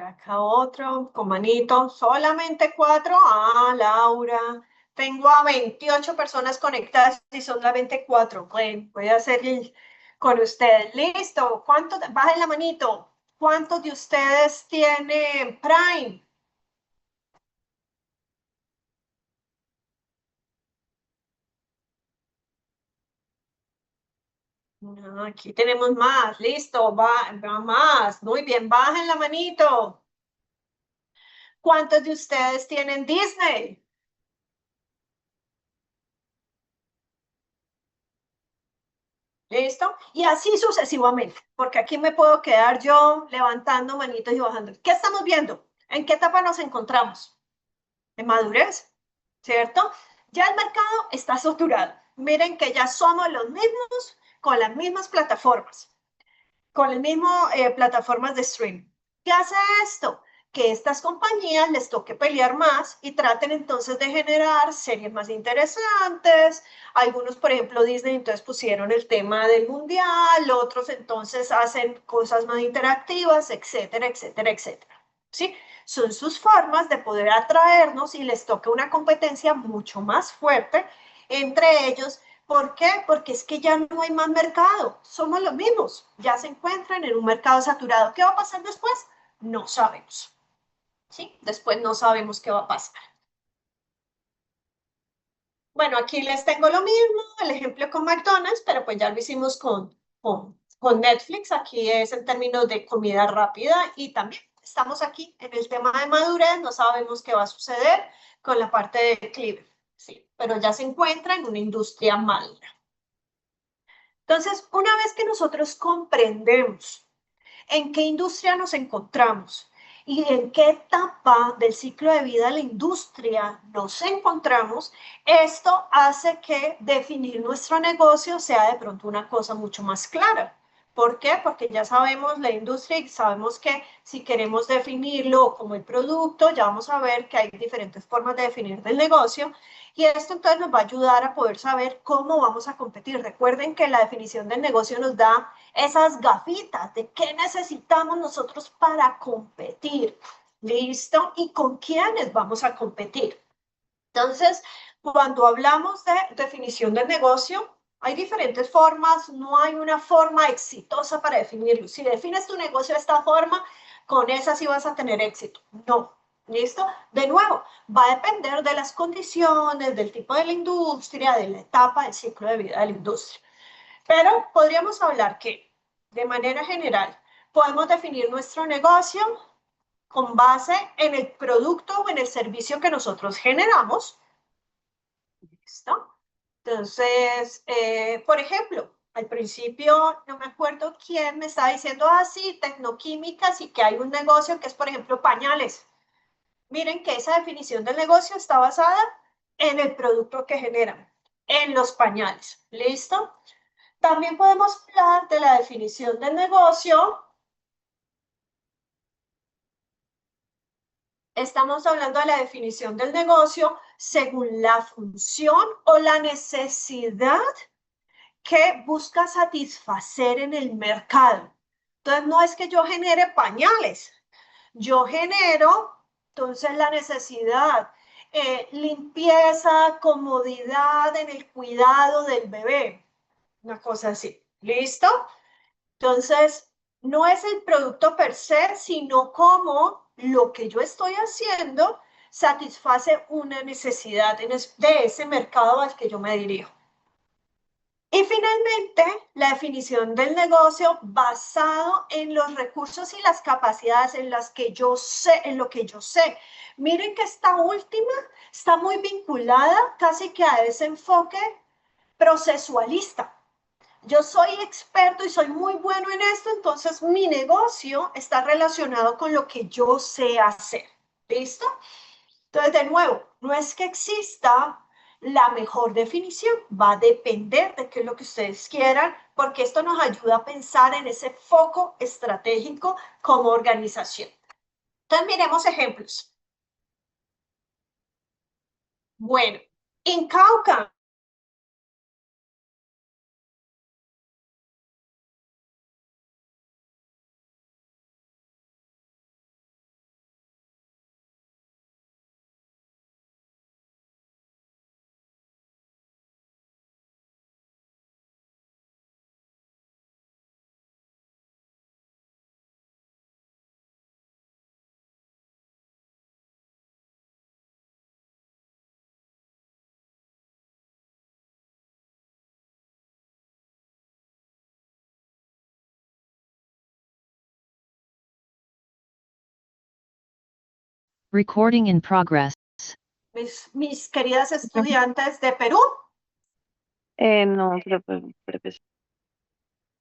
acá otro, con manito, solamente 4. Ah, Laura, tengo a 28 personas conectadas y solamente 4. Bueno, voy a hacer con ustedes. Listo, ¿cuántos? Bajen la manito. ¿Cuántos de ustedes tienen Prime? No, aquí tenemos más. Listo, va más. Muy bien, bajen la manito. ¿Cuántos de ustedes tienen Disney? ¿Listo? Y así sucesivamente, porque aquí me puedo quedar yo levantando manitos y bajando. ¿Qué estamos viendo? ¿En qué etapa nos encontramos? En madurez, ¿cierto? Ya el mercado está saturado. Miren que ya somos los mismos con las mismas plataformas, con las mismas plataformas de streaming. ¿Qué hace esto? Que estas compañías les toque pelear más y traten entonces de generar series más interesantes. Algunos, por ejemplo, Disney, entonces pusieron el tema del mundial, otros entonces hacen cosas más interactivas, etcétera, etcétera, etcétera. ¿Sí? Son sus formas de poder atraernos y les toca una competencia mucho más fuerte entre ellos. ¿Por qué? Porque es que ya no hay más mercado, somos los mismos, ya se encuentran en un mercado saturado. ¿Qué va a pasar después? No sabemos. ¿Sí? Después no sabemos qué va a pasar. Bueno, aquí les tengo lo mismo, el ejemplo con McDonald's, pero pues ya lo hicimos con Netflix. Aquí es en términos de comida rápida y también estamos aquí en el tema de madurez, no sabemos qué va a suceder con la parte de Cleveland, sí, pero ya se encuentra en una industria madura. Entonces, una vez que nosotros comprendemos en qué industria nos encontramos y en qué etapa del ciclo de vida de la industria nos encontramos, esto hace que definir nuestro negocio sea de pronto una cosa mucho más clara. ¿Por qué? Porque ya sabemos la industria y sabemos que si queremos definirlo como el producto, ya vamos a ver que hay diferentes formas de definir del negocio y esto entonces nos va a ayudar a poder saber cómo vamos a competir. Recuerden que la definición del negocio nos da esas gafitas de qué necesitamos nosotros para competir. ¿Listo? ¿Y con quiénes vamos a competir? Entonces, cuando hablamos de definición del negocio, hay diferentes formas, no hay una forma exitosa para definirlo. Si defines tu negocio de esta forma, con esa sí vas a tener éxito. No, ¿listo? De nuevo, va a depender de las condiciones, del tipo de la industria, de la etapa del ciclo de vida de la industria. Pero podríamos hablar que, de manera general, podemos definir nuestro negocio con base en el producto o en el servicio que nosotros generamos. ¿Listo? Entonces, por ejemplo, al principio no me acuerdo quién me estaba diciendo, sí, tecnoquímicas y que hay un negocio que es, por ejemplo, pañales. Miren que esa definición del negocio está basada en el producto que generan, en los pañales. ¿Listo? También podemos hablar de la definición del negocio. Estamos hablando de la definición del negocio según la función o la necesidad que busca satisfacer en el mercado. Entonces, no es que yo genere pañales, yo genero, entonces, la necesidad, limpieza, comodidad en el cuidado del bebé, una cosa así. ¿Listo? Entonces, no es el producto per se, sino cómo lo que yo estoy haciendo satisface una necesidad de ese mercado al que yo me dirijo. Y finalmente, la definición del negocio basado en los recursos y las capacidades en las que yo sé, en lo que yo sé. Miren que esta última está muy vinculada casi que a ese enfoque procesualista. Yo soy experto y soy muy bueno en esto, entonces mi negocio está relacionado con lo que yo sé hacer. ¿Listo? Entonces, de nuevo, no es que exista la mejor definición, va a depender de qué es lo que ustedes quieran, porque esto nos ayuda a pensar en ese foco estratégico como organización. Entonces, miremos ejemplos. Bueno, en Cauca, Recording in progress. Mis queridas estudiantes de Perú, No, creo que sí.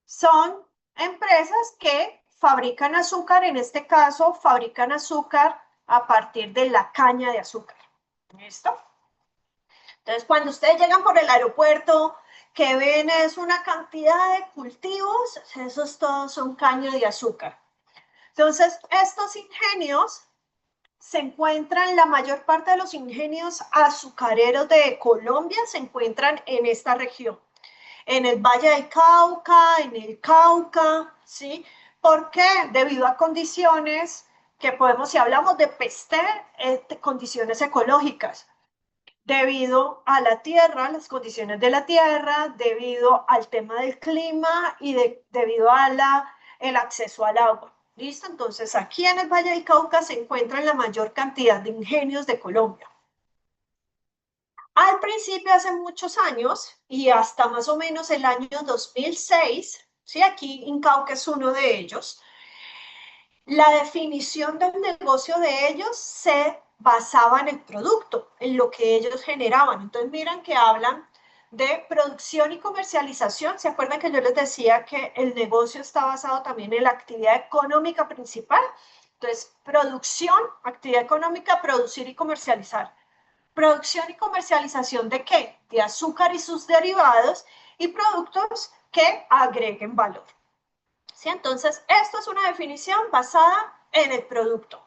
son empresas que fabrican azúcar, en este caso fabrican azúcar a partir de la caña de azúcar. ¿Listo? Entonces, cuando ustedes llegan por el aeropuerto, que ven es una cantidad de cultivos, esos todos son caña de azúcar. Entonces, estos ingenios se encuentran, la mayor parte de los ingenios azucareros de Colombia se encuentran en esta región, en el Valle del Cauca, en el Cauca, ¿sí? ¿Por qué? Debido a condiciones que podemos, si hablamos de Pestel, condiciones ecológicas, debido a la tierra, las condiciones de la tierra, debido al tema del clima y debido a el acceso al agua. ¿Listo? Entonces, aquí en el Valle del Cauca se encuentran la mayor cantidad de ingenios de Colombia. Al principio, hace muchos años, y hasta más o menos el año 2006, ¿sí? Aquí Incauca es uno de ellos, la definición del negocio de ellos se basaba en el producto, en lo que ellos generaban. Entonces, miren que hablan de producción y comercialización. ¿Se acuerdan que yo les decía que el negocio está basado también en la actividad económica principal? Entonces, producción, actividad económica, producir y comercializar. Producción y comercialización ¿de qué? De azúcar y sus derivados y productos que agreguen valor. ¿Sí? Entonces, esto es una definición basada en el producto,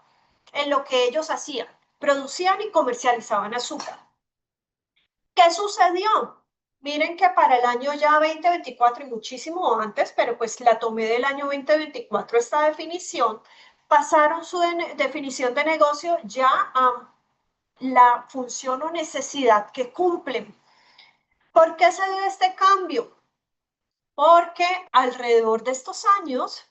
en lo que ellos hacían, producían y comercializaban azúcar. ¿Qué sucedió? Miren que para el año ya 2024 y muchísimo antes, pero pues la tomé del año 2024 esta definición, pasaron su definición de negocio ya a la función o necesidad que cumplen. ¿Por qué se debe este cambio? Porque alrededor de estos años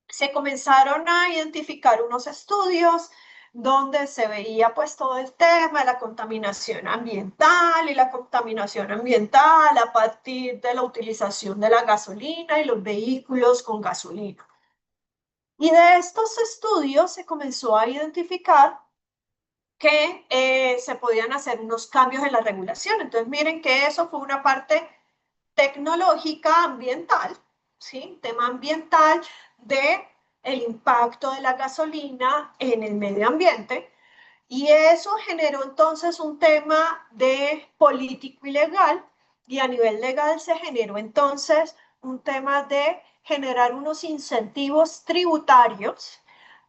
se comenzaron a identificar unos estudios donde se veía pues todo el tema de la contaminación ambiental y la contaminación ambiental a partir de la utilización de la gasolina y los vehículos con gasolina. Y de estos estudios se comenzó a identificar que se podían hacer unos cambios en la regulación. Entonces miren que eso fue una parte tecnológica ambiental, ¿sí? Tema ambiental de el impacto de la gasolina en el medio ambiente, y eso generó entonces un tema de político y legal, y a nivel legal se generó entonces un tema de generar unos incentivos tributarios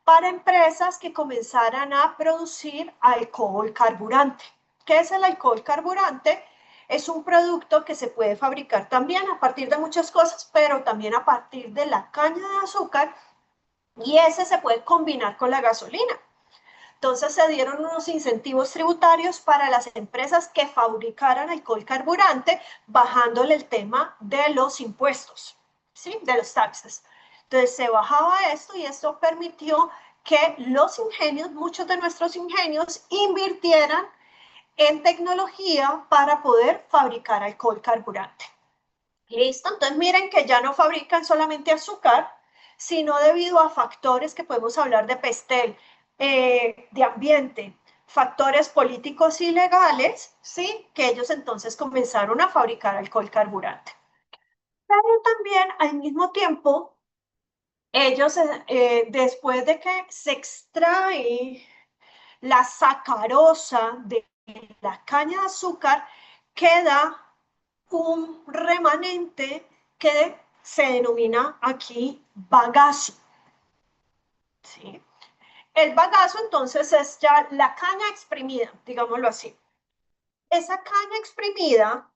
para empresas que comenzaran a producir alcohol carburante. ¿Qué es el alcohol carburante? Es un producto que se puede fabricar también a partir de muchas cosas, pero también a partir de la caña de azúcar, y ese se puede combinar con la gasolina. Entonces se dieron unos incentivos tributarios para las empresas que fabricaran alcohol carburante, bajándole el tema de los impuestos, ¿sí? De los taxes. Entonces se bajaba esto y esto permitió que los ingenios, muchos de nuestros ingenios, invirtieran en tecnología para poder fabricar alcohol carburante. ¿Listo? Entonces miren que ya no fabrican solamente azúcar, sino debido a factores que podemos hablar de Pestel, de ambiente, factores políticos y legales, ¿sí? Que ellos entonces comenzaron a fabricar alcohol carburante. Pero también al mismo tiempo, ellos después de que se extrae la sacarosa de la caña de azúcar, queda un remanente que se denomina aquí bagazo. ¿Sí? El bagazo entonces es ya la caña exprimida, digámoslo así. Esa caña exprimida,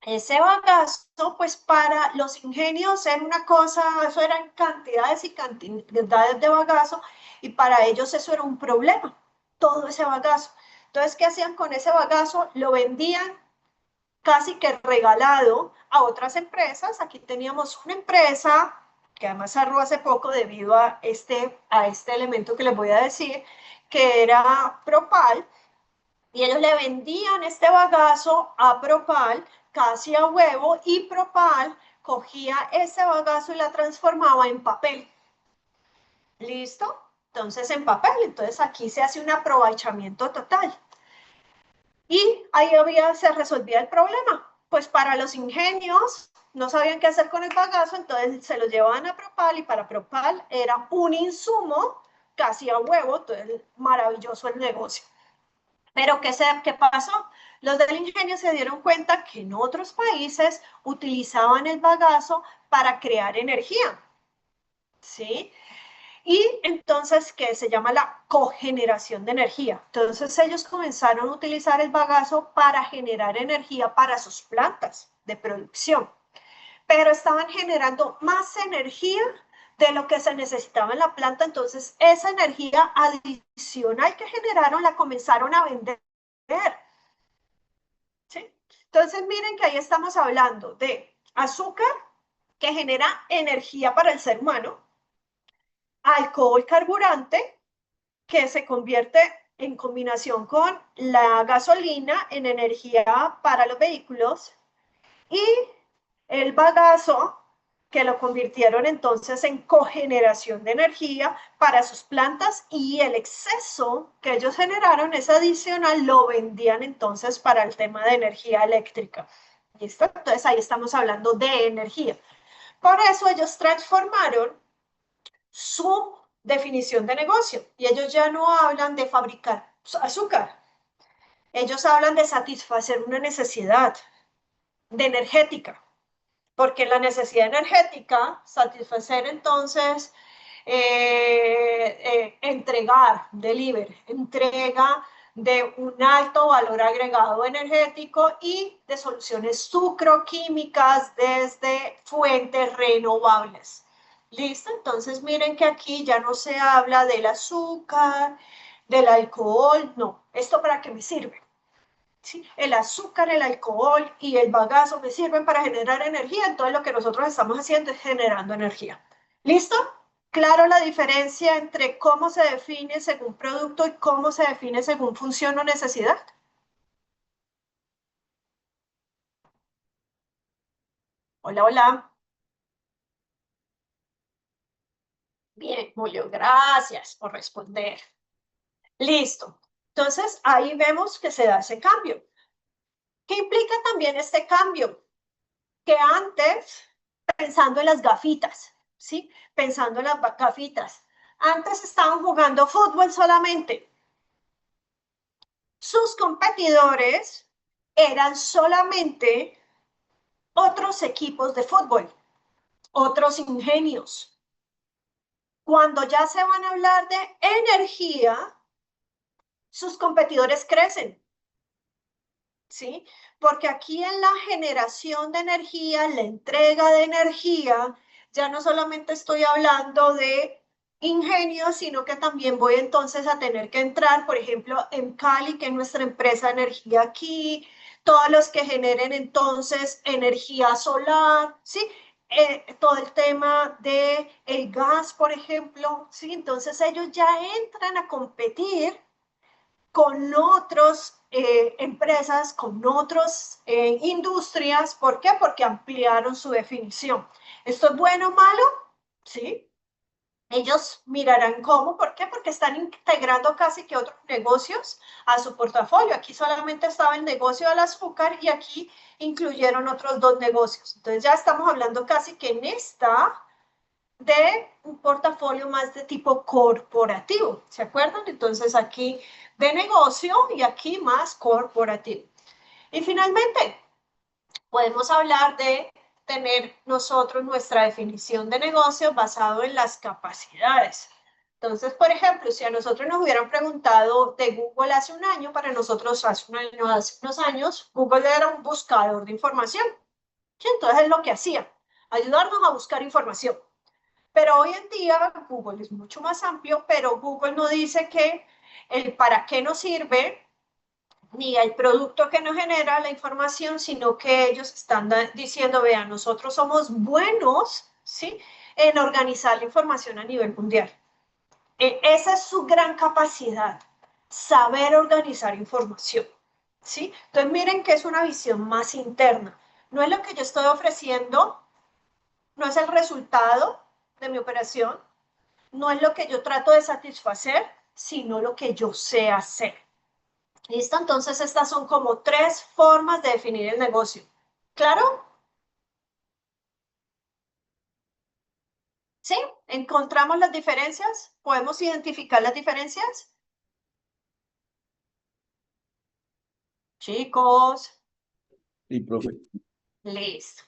ese bagazo, pues para los ingenios era una cosa, eso eran cantidades y cantidades de bagazo, y para ellos eso era un problema, todo ese bagazo. Entonces, ¿qué hacían con ese bagazo? Lo vendían casi que regalado a otras empresas. Aquí teníamos una empresa que además cerró hace poco debido a este elemento que les voy a decir, que era Propal, y ellos le vendían este bagazo a Propal casi a huevo, y Propal cogía ese bagazo y la transformaba en papel. ¿Listo? entonces en papel. Entonces aquí se hace un aprovechamiento total. Y ahí se resolvía el problema. Pues para los ingenios no sabían qué hacer con el bagazo, entonces se lo llevaban a Propal, y para Propal era un insumo casi a huevo, entonces maravilloso el negocio. Pero ¿qué pasó? Los del ingenio se dieron cuenta que en otros países utilizaban el bagazo para crear energía, ¿sí? Y entonces, ¿qué se llama la cogeneración de energía? Entonces ellos comenzaron a utilizar el bagazo para generar energía para sus plantas de producción, pero estaban generando más energía de lo que se necesitaba en la planta. Entonces esa energía adicional que generaron la comenzaron a vender, ¿sí? Entonces miren que ahí estamos hablando de azúcar, que genera energía para el ser humano, alcohol carburante, que se convierte en combinación con la gasolina en energía para los vehículos, y el bagazo, que lo convirtieron entonces en cogeneración de energía para sus plantas, y el exceso que ellos generaron, ese adicional, lo vendían entonces para el tema de energía eléctrica. ¿Listo? Entonces ahí estamos hablando de energía. Por eso ellos transformaron su definición de negocio, y ellos ya no hablan de fabricar azúcar, ellos hablan de satisfacer una necesidad de energética, porque la necesidad energética, satisfacer entonces, entregar, entrega de un alto valor agregado energético y de soluciones sucroquímicas desde fuentes renovables. ¿Listo? Entonces miren que aquí ya no se habla del azúcar, del alcohol, no. ¿Esto para qué me sirve? ¿Sí? El azúcar, el alcohol y el bagazo me sirven para generar energía, entonces lo que nosotros estamos haciendo es generando energía. ¿Listo? Claro la diferencia entre cómo se define según producto y cómo se define según función o necesidad. Hola, hola. Bien, Julio, gracias por responder. Listo. Entonces, ahí vemos que se da ese cambio. ¿Qué implica también este cambio? Que antes, pensando en las gafitas, ¿sí? Pensando en las gafitas, antes estaban jugando fútbol solamente. Sus competidores eran solamente otros equipos de fútbol, otros ingenios. Cuando ya se van a hablar de energía, sus competidores crecen, ¿sí? Porque aquí en la generación de energía, la entrega de energía, ya no solamente estoy hablando de ingenio, sino que también voy entonces a tener que entrar, por ejemplo, en Cali, que es nuestra empresa de energía aquí, todos los que generen entonces energía solar, ¿sí? Todo el tema de el gas, por ejemplo, ¿sí? Entonces ellos ya entran a competir con otras empresas, con otras industrias. ¿Por qué? Porque ampliaron su definición. ¿Esto es bueno o malo? Sí. Ellos mirarán cómo. ¿Por qué? Porque están integrando casi que otros negocios a su portafolio. Aquí solamente estaba el negocio del azúcar y aquí incluyeron otros dos negocios. Entonces ya estamos hablando casi que en esta de un portafolio más de tipo corporativo, ¿se acuerdan? Entonces aquí de negocio y aquí más corporativo. Y finalmente, podemos hablar de tener nosotros nuestra definición de negocio basado en las capacidades. Entonces, por ejemplo, si a nosotros nos hubieran preguntado de Google hace un año, para nosotros hace unos años, Google era un buscador de información. ¿Sí? Entonces es lo que hacía, ayudarnos a buscar información. Pero hoy en día Google es mucho más amplio, pero Google no dice que el para qué nos sirve, ni el producto que nos genera la información, sino que ellos están diciendo, vean, nosotros somos buenos, ¿sí?, en organizar la información a nivel mundial. Esa es su gran capacidad, saber organizar información, ¿sí? Entonces miren que es una visión más interna. No es lo que yo estoy ofreciendo, no es el resultado de mi operación, no es lo que yo trato de satisfacer, sino lo que yo sé hacer. ¿Listo? Entonces estas son como 3 formas de definir el negocio. ¿Claro? ¿Sí? ¿Encontramos las diferencias? ¿Podemos identificar las diferencias? Chicos, Sí, profe. listo.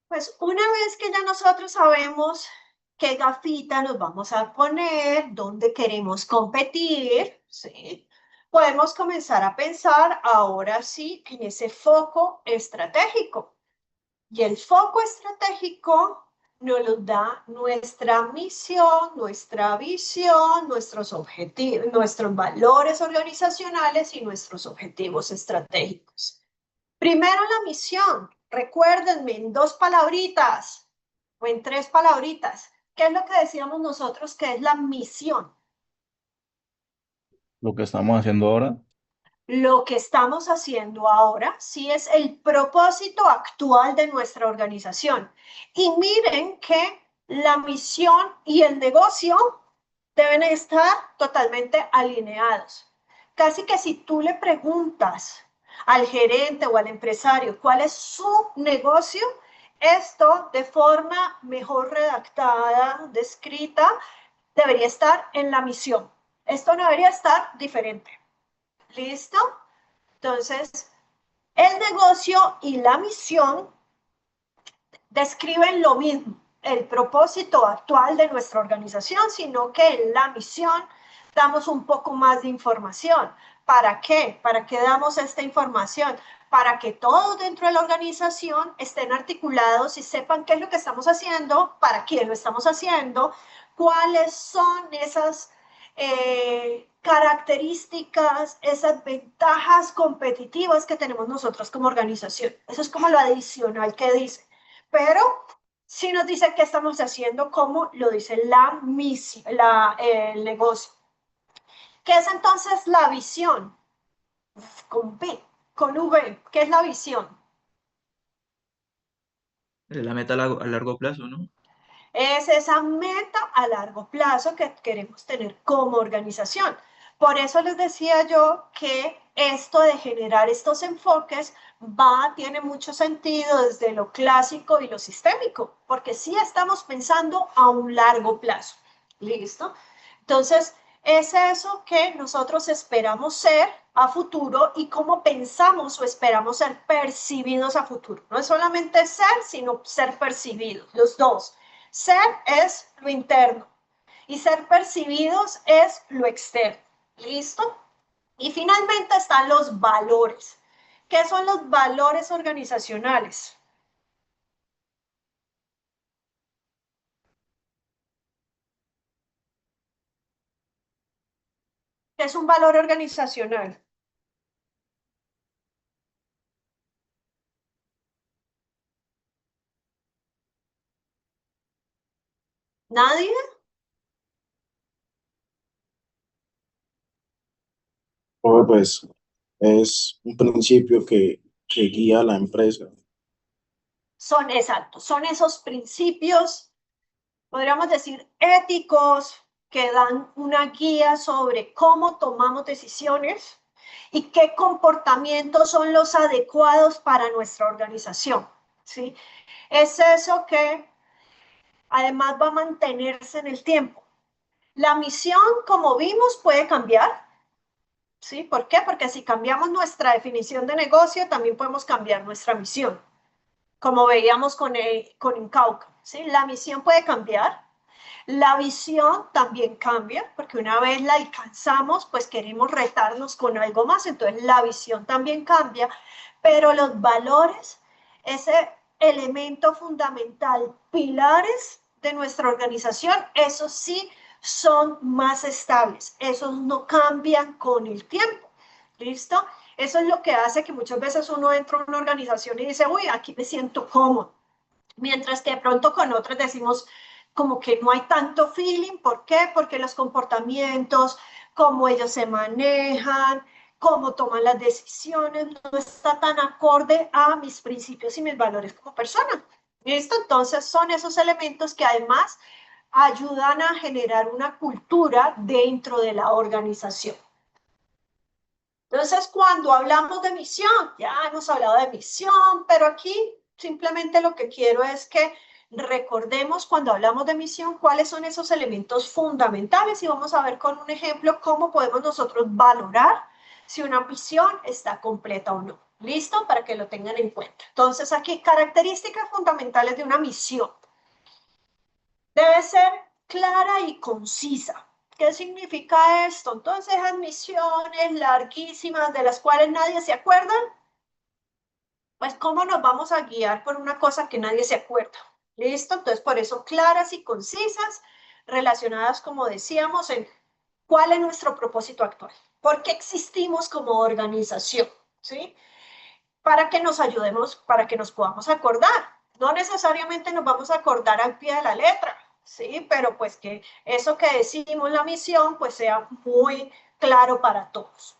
Pues una vez que ya nosotros sabemos qué gafita nos vamos a poner, dónde queremos competir, ¿sí? Podemos comenzar a pensar ahora sí en ese foco estratégico. Y el foco estratégico nos lo da nuestra misión, nuestra visión, nuestros objetivos, nuestros valores organizacionales y nuestros objetivos estratégicos. Primero la misión. Recuérdenme en 2 palabritas o en 3 palabritas. ¿Qué es lo que decíamos nosotros que es la misión? Lo que estamos haciendo ahora, Lo que estamos haciendo ahora sí es el propósito actual de nuestra organización. Y miren que la misión y el negocio deben estar totalmente alineados. Casi que si tú le preguntas al gerente o al empresario cuál es su negocio, esto de forma mejor redactada, descrita, debería estar en la misión. Esto no debería estar diferente. ¿Listo? Entonces, el negocio y la misión describen lo mismo, el propósito actual de nuestra organización, sino que en la misión damos un poco más de información. ¿Para qué? ¿Para qué damos esta información? Para que todos dentro de la organización estén articulados y sepan qué es lo que estamos haciendo, para quién lo estamos haciendo, cuáles son esas características, esas ventajas competitivas que tenemos nosotros como organización. Eso es como lo adicional que dice. Pero sí nos dice qué estamos haciendo, como lo dice la misión, el negocio. ¿Qué es entonces la visión? Con B, con V. ¿Qué es la visión? Es la meta a largo plazo, ¿no? Es esa meta a largo plazo que queremos tener como organización. Por eso les decía yo que esto de generar estos enfoques tiene mucho sentido desde lo clásico y lo sistémico, porque sí estamos pensando a un largo plazo. ¿Listo? Entonces, es eso que nosotros esperamos ser a futuro y cómo pensamos o esperamos ser percibidos a futuro. No es solamente ser, sino ser percibidos, los dos. Ser es lo interno y ser percibidos es lo externo. ¿Listo? Y finalmente están los valores. ¿Qué son los valores organizacionales? ¿Qué es un valor organizacional? ¿Nadie? O pues es un principio que guía a la empresa. Son exactos, son esos principios, podríamos decir, éticos, que dan una guía sobre cómo tomamos decisiones y qué comportamientos son los adecuados para nuestra organización, ¿sí? Es eso que además va a mantenerse en el tiempo. La misión, como vimos, puede cambiar, ¿sí? ¿Por qué? Porque si cambiamos nuestra definición de negocio, también podemos cambiar nuestra misión, como veíamos con Incauca, ¿sí? La misión puede cambiar, la visión también cambia, porque una vez la alcanzamos, pues queremos retarnos con algo más, entonces la visión también cambia, pero los valores, ese elemento fundamental, pilares de nuestra organización, esos sí son más estables, esos no cambian con el tiempo, ¿listo? Eso es lo que hace que muchas veces uno entra a una organización y dice, uy, aquí me siento cómodo, mientras que de pronto con otras decimos como que no hay tanto feeling. ¿Por qué? Porque los comportamientos, cómo ellos se manejan, cómo toman las decisiones, no está tan acorde a mis principios y mis valores como persona. ¿Listo? Entonces son esos elementos que además ayudan a generar una cultura dentro de la organización. Entonces, cuando hablamos de misión, ya hemos hablado de misión, pero aquí simplemente lo que quiero es que recordemos cuando hablamos de misión cuáles son esos elementos fundamentales y vamos a ver con un ejemplo cómo podemos nosotros valorar si una misión está completa o no. ¿Listo? Para que lo tengan en cuenta. Entonces, aquí, características fundamentales de una misión. Debe ser clara y concisa. ¿Qué significa esto? Entonces, esas misiones larguísimas de las cuales nadie se acuerda, pues ¿cómo nos vamos a guiar por una cosa que nadie se acuerda? ¿Listo? Entonces, por eso claras y concisas, relacionadas, como decíamos, en cuál es nuestro propósito actual. ¿Por qué existimos como organización? ¿Sí? Para que nos ayudemos, para que nos podamos acordar. No necesariamente nos vamos a acordar al pie de la letra, ¿sí? Pero pues que eso que decimos, la misión, pues sea muy claro para todos.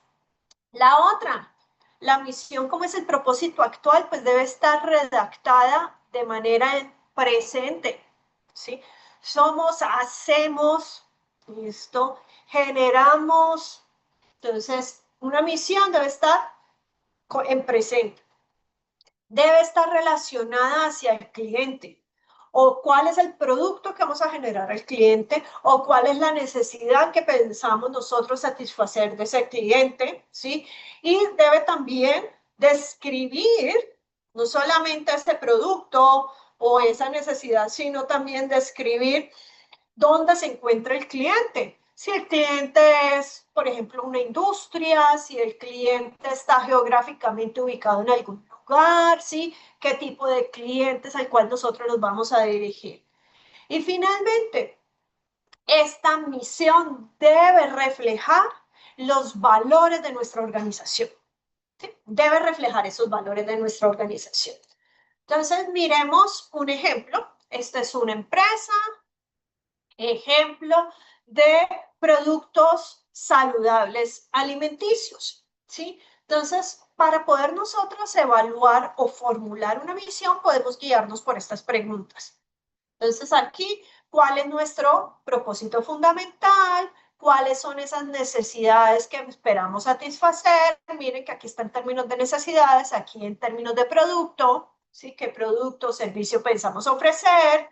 La otra, la misión, como es el propósito actual, pues debe estar redactada de manera presente, ¿sí? Somos, hacemos, ¿listo? Generamos. Entonces, una misión debe estar en presente. Debe estar relacionada hacia el cliente, o cuál es el producto que vamos a generar al cliente, o cuál es la necesidad que pensamos nosotros satisfacer de ese cliente, ¿sí? Y debe también describir no solamente ese producto o esa necesidad, sino también describir dónde se encuentra el cliente. Si el cliente es, por ejemplo, una industria, si el cliente está geográficamente ubicado en algún lugar, ¿sí? ¿Qué tipo de clientes al cual nosotros nos vamos a dirigir? Y finalmente, esta misión debe reflejar los valores de nuestra organización. ¿Sí? Debe reflejar esos valores de nuestra organización. Entonces, miremos un ejemplo. Esta es una empresa, ejemplo de productos saludables alimenticios, ¿sí? Entonces, para poder nosotros evaluar o formular una misión, podemos guiarnos por estas preguntas. Entonces, aquí, ¿cuál es nuestro propósito fundamental? ¿Cuáles son esas necesidades que esperamos satisfacer? Miren que aquí está en términos de necesidades, aquí en términos de producto, ¿sí? ¿Qué producto o servicio pensamos ofrecer?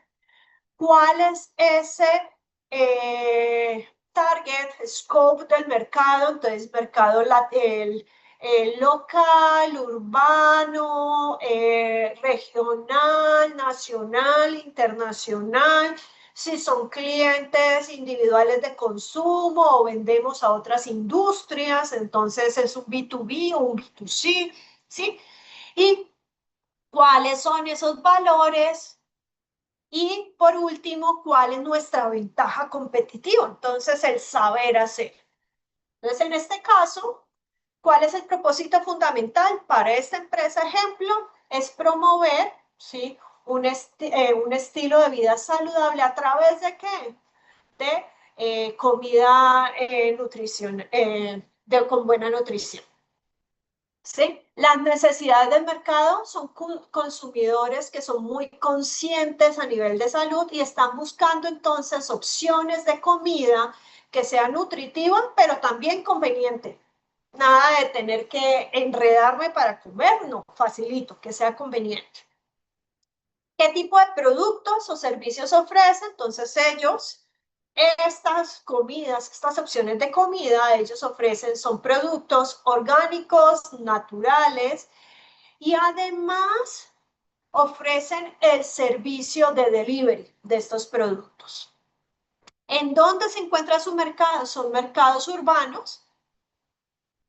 ¿Cuál es ese target, scope del mercado? Entonces, mercado local, urbano, regional, nacional, internacional. Si son clientes individuales de consumo o vendemos a otras industrias, entonces es un B2B o un B2C, ¿sí? Y cuáles son esos valores. Y por último, ¿cuál es nuestra ventaja competitiva? Entonces, el saber hacer. Entonces, en este caso, ¿cuál es el propósito fundamental para esta empresa? Ejemplo, es promover, ¿sí? un estilo de vida saludable a través de ¿qué? De comida con buena nutrición. ¿Sí? Las necesidades del mercado son consumidores que son muy conscientes a nivel de salud y están buscando entonces opciones de comida que sean nutritivas, pero también conveniente. Nada de tener que enredarme para comer, no, facilito, que sea conveniente. ¿Qué tipo de productos o servicios ofrecen? Entonces ellos, estas comidas, estas opciones de comida, ellos ofrecen, son productos orgánicos, naturales, y además ofrecen el servicio de delivery de estos productos. ¿En dónde se encuentra su mercado? Son mercados urbanos,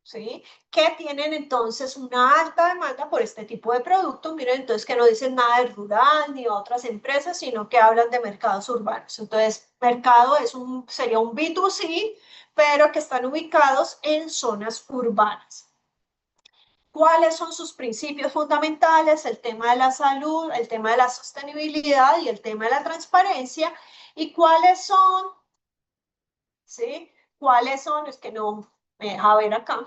¿sí? Que tienen entonces una alta demanda por este tipo de productos. Miren, entonces que no dicen nada de rural ni otras empresas, sino que hablan de mercados urbanos. Entonces, mercado sería un B2C, pero que están ubicados en zonas urbanas. ¿Cuáles son sus principios fundamentales? El tema de la salud, el tema de la sostenibilidad y el tema de la transparencia. ¿Y cuáles son? ¿Sí? ¿Cuáles son? Es que no me deja ver acá.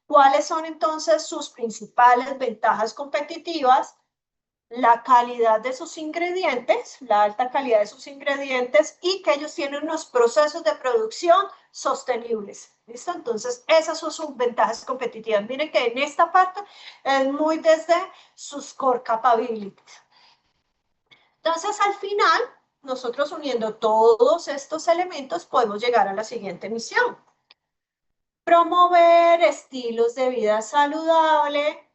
¿Cuáles son entonces sus principales ventajas competitivas? la calidad de sus ingredientes, la alta calidad de sus ingredientes y que ellos tienen unos procesos de producción sostenibles. ¿Listo? Entonces, esas son sus ventajas competitivas. Miren que en esta parte es muy desde sus core capabilities. Entonces, al final, nosotros uniendo todos estos elementos podemos llegar a la siguiente misión. Promover estilos de vida saludable,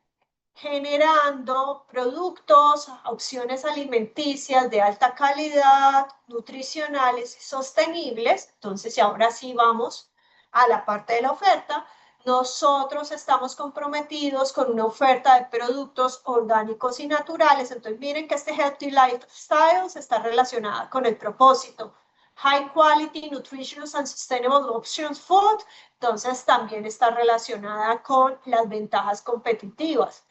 generando productos, opciones alimenticias de alta calidad, nutricionales y sostenibles. Entonces, y ahora sí vamos a la parte de la oferta. Nosotros estamos comprometidos con una oferta de productos orgánicos y naturales. Entonces, miren que este Healthy Lifestyle está relacionada con el propósito. High Quality, Nutritious and Sustainable Options Food. Entonces, también está relacionada con las ventajas competitivas.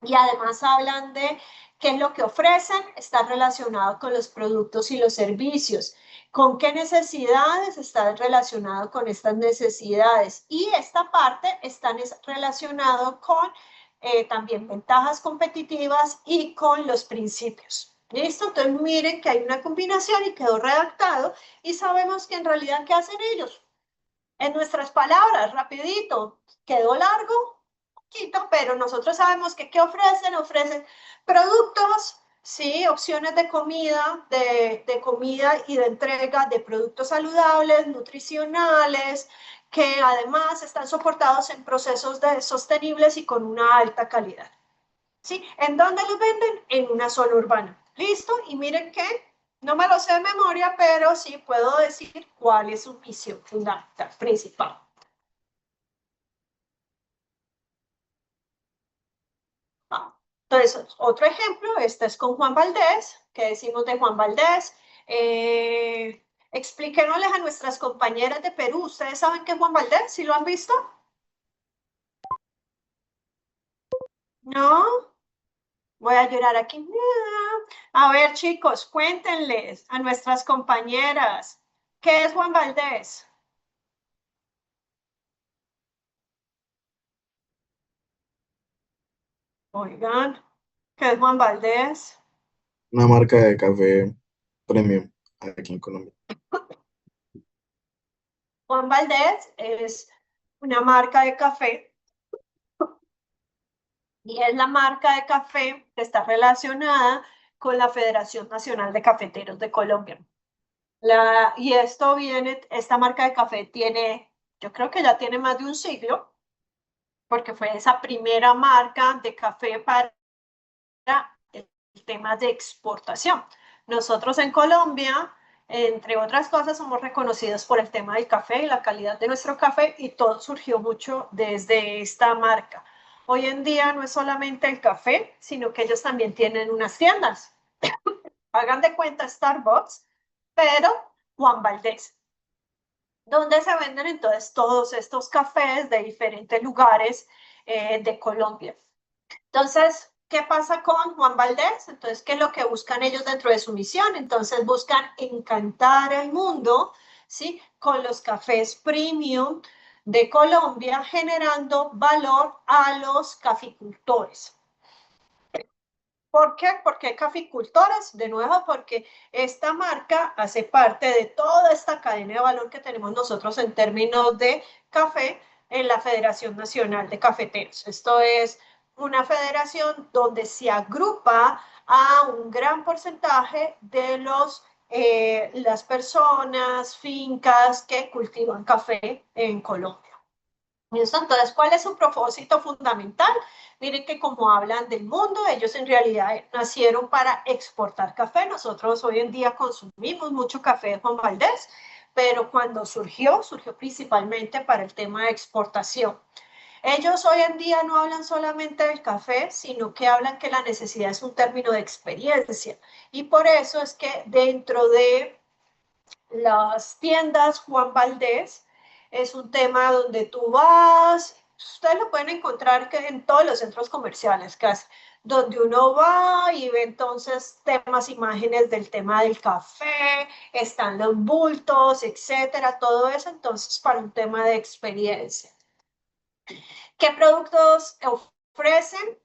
Y además hablan de qué es lo que ofrecen, está relacionado con los productos y los servicios. ¿Con qué necesidades está relacionado con estas necesidades? Y esta parte está relacionado con también ventajas competitivas y con los principios. ¿Listo? Entonces miren que hay una combinación y quedó redactado y sabemos que en realidad ¿qué hacen ellos? En nuestras palabras, rapidito, quedó largo, pero nosotros sabemos que ¿qué ofrecen? Ofrecen productos, sí, opciones de comida y de entrega de productos saludables, nutricionales, que además están soportados en procesos sostenibles y con una alta calidad. ¿Sí? ¿En dónde los venden? En una zona urbana. ¿Listo? Y miren que no me lo sé de memoria, pero sí puedo decir cuál es su misión fundamental, principal. Entonces, otro ejemplo, este es con Juan Valdés. ¿Qué decimos de Juan Valdés? Explíquenles a nuestras compañeras de Perú. ¿Ustedes saben qué es Juan Valdés? ¿Sí lo han visto? ¿No? Voy a llorar aquí. A ver, chicos, cuéntenles a nuestras compañeras. ¿Qué es Juan Valdés? Oigan, ¿qué es Juan Valdés? Una marca de café premium aquí en Colombia. Juan Valdés es una marca de café y es la marca de café que está relacionada con la Federación Nacional de Cafeteros de Colombia. Y esto viene, esta marca de café tiene, yo creo que ya tiene más de un siglo, porque fue esa primera marca de café para el tema de exportación. Nosotros en Colombia, entre otras cosas, somos reconocidos por el tema del café y la calidad de nuestro café, y todo surgió mucho desde esta marca. Hoy en día no es solamente el café, sino que ellos también tienen unas tiendas. Hagan de cuenta Starbucks, pero Juan Valdés, donde se venden entonces todos estos cafés de diferentes lugares de Colombia. Entonces, ¿qué pasa con Juan Valdés? Entonces, ¿qué es lo que buscan ellos dentro de su misión? Entonces, buscan encantar al mundo, ¿sí? Con los cafés premium de Colombia, generando valor a los caficultores. ¿Por qué? Porque caficultores, de nuevo, porque esta marca hace parte de toda esta cadena de valor que tenemos nosotros en términos de café en la Federación Nacional de Cafeteros. Esto es una federación donde se agrupa a un gran porcentaje de las personas, fincas que cultivan café en Colombia. ¿Listo? Entonces, ¿cuál es su propósito fundamental? Miren que como hablan del mundo, ellos en realidad nacieron para exportar café. Nosotros hoy en día consumimos mucho café de Juan Valdés, pero cuando surgió principalmente para el tema de exportación. Ellos hoy en día no hablan solamente del café, sino que hablan que la necesidad es un término de experiencia. Y por eso es que dentro de las tiendas Juan Valdés, es un tema donde tú vas, ustedes lo pueden encontrar en todos los centros comerciales casi, donde uno va y ve entonces temas, imágenes del tema del café, están los bultos, etcétera, todo eso entonces para un tema de experiencia. ¿Qué productos ofrecen?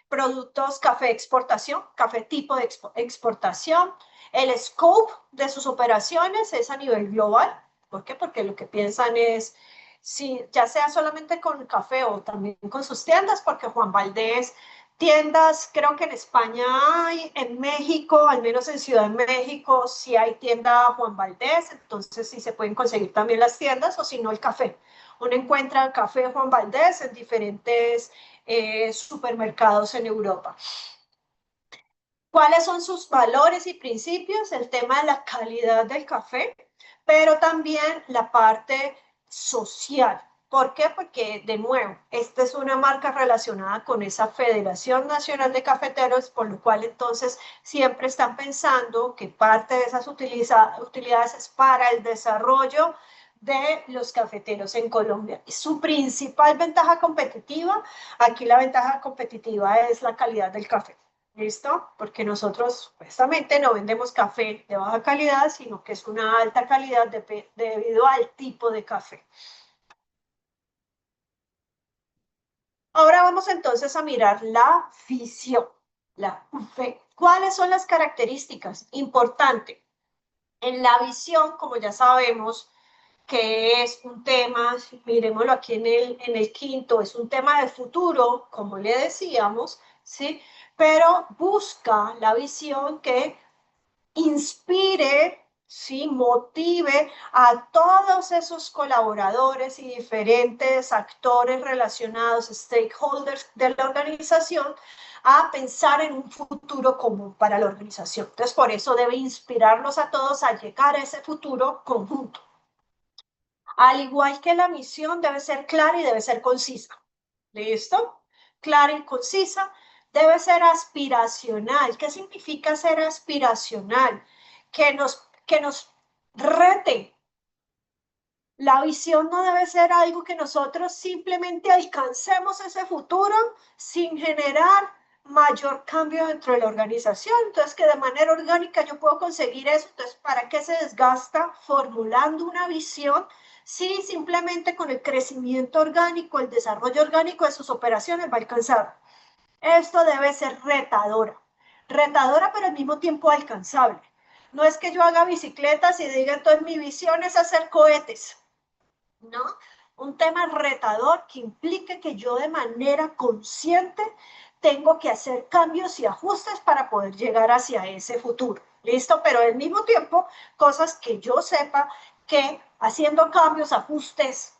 productos café exportación, café tipo de exportación. El scope de sus operaciones es a nivel global. ¿Por qué? Porque lo que piensan es, si ya sea solamente con café o también con sus tiendas, porque Juan Valdez, tiendas, creo que en España hay, en México, al menos en Ciudad de México, sí hay tienda Juan Valdez, entonces sí se pueden conseguir también las tiendas, o si no el café. Uno encuentra café Juan Valdez en diferentes supermercados en Europa. ¿Cuáles son sus valores y principios? El tema de la calidad del café, pero también la parte social. ¿Por qué? Porque, de nuevo, esta es una marca relacionada con esa Federación Nacional de Cafeteros, por lo cual entonces siempre están pensando que parte de esas utilidades es para el desarrollo de los cafeteros en Colombia. Y su principal ventaja competitiva, aquí la ventaja competitiva es la calidad del café. ¿Listo? Porque nosotros supuestamente no vendemos café de baja calidad, sino que es una alta calidad debido al tipo de café. Ahora vamos entonces a mirar la visión, la V. ¿Cuáles son las características? Importante. En la visión, como ya sabemos, que es un tema, miremoslo aquí en el quinto, es un tema de futuro, como le decíamos, ¿sí? Pero busca la visión que inspire, ¿sí? Motive a todos esos colaboradores y diferentes actores relacionados, stakeholders de la organización, a pensar en un futuro común para la organización. Entonces, por eso debe inspirarlos a todos a llegar a ese futuro conjunto. Al igual que la misión debe ser clara y debe ser concisa. ¿Listo? Clara y concisa. Debe ser aspiracional. ¿Qué significa ser aspiracional? Que nos rete. La visión no debe ser algo que nosotros simplemente alcancemos ese futuro sin generar mayor cambio dentro de la organización. Entonces, que de manera orgánica yo puedo conseguir eso. Entonces, ¿para qué se desgasta formulando una visión si simplemente con el crecimiento orgánico, el desarrollo orgánico de sus operaciones va a alcanzar? Esto debe ser retadora. Retadora, pero al mismo tiempo alcanzable. No es que yo haga bicicletas y diga, entonces mi visión es hacer cohetes. ¿No? Un tema retador que implique que yo de manera consciente tengo que hacer cambios y ajustes para poder llegar hacia ese futuro. ¿Listo? Pero al mismo tiempo, cosas que yo sepa que haciendo cambios, ajustes,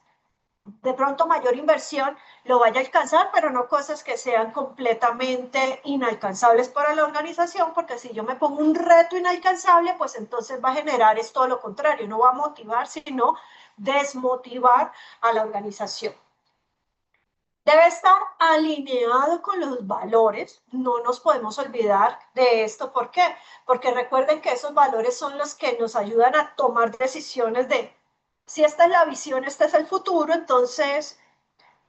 de pronto mayor inversión, lo vaya a alcanzar, pero no cosas que sean completamente inalcanzables para la organización, porque si yo me pongo un reto inalcanzable, pues entonces va a generar es todo lo contrario, no va a motivar, sino desmotivar a la organización. Debe estar alineado con los valores, no nos podemos olvidar de esto. ¿Por qué? Porque recuerden que esos valores son los que nos ayudan a tomar decisiones de, si esta es la visión, este es el futuro, entonces,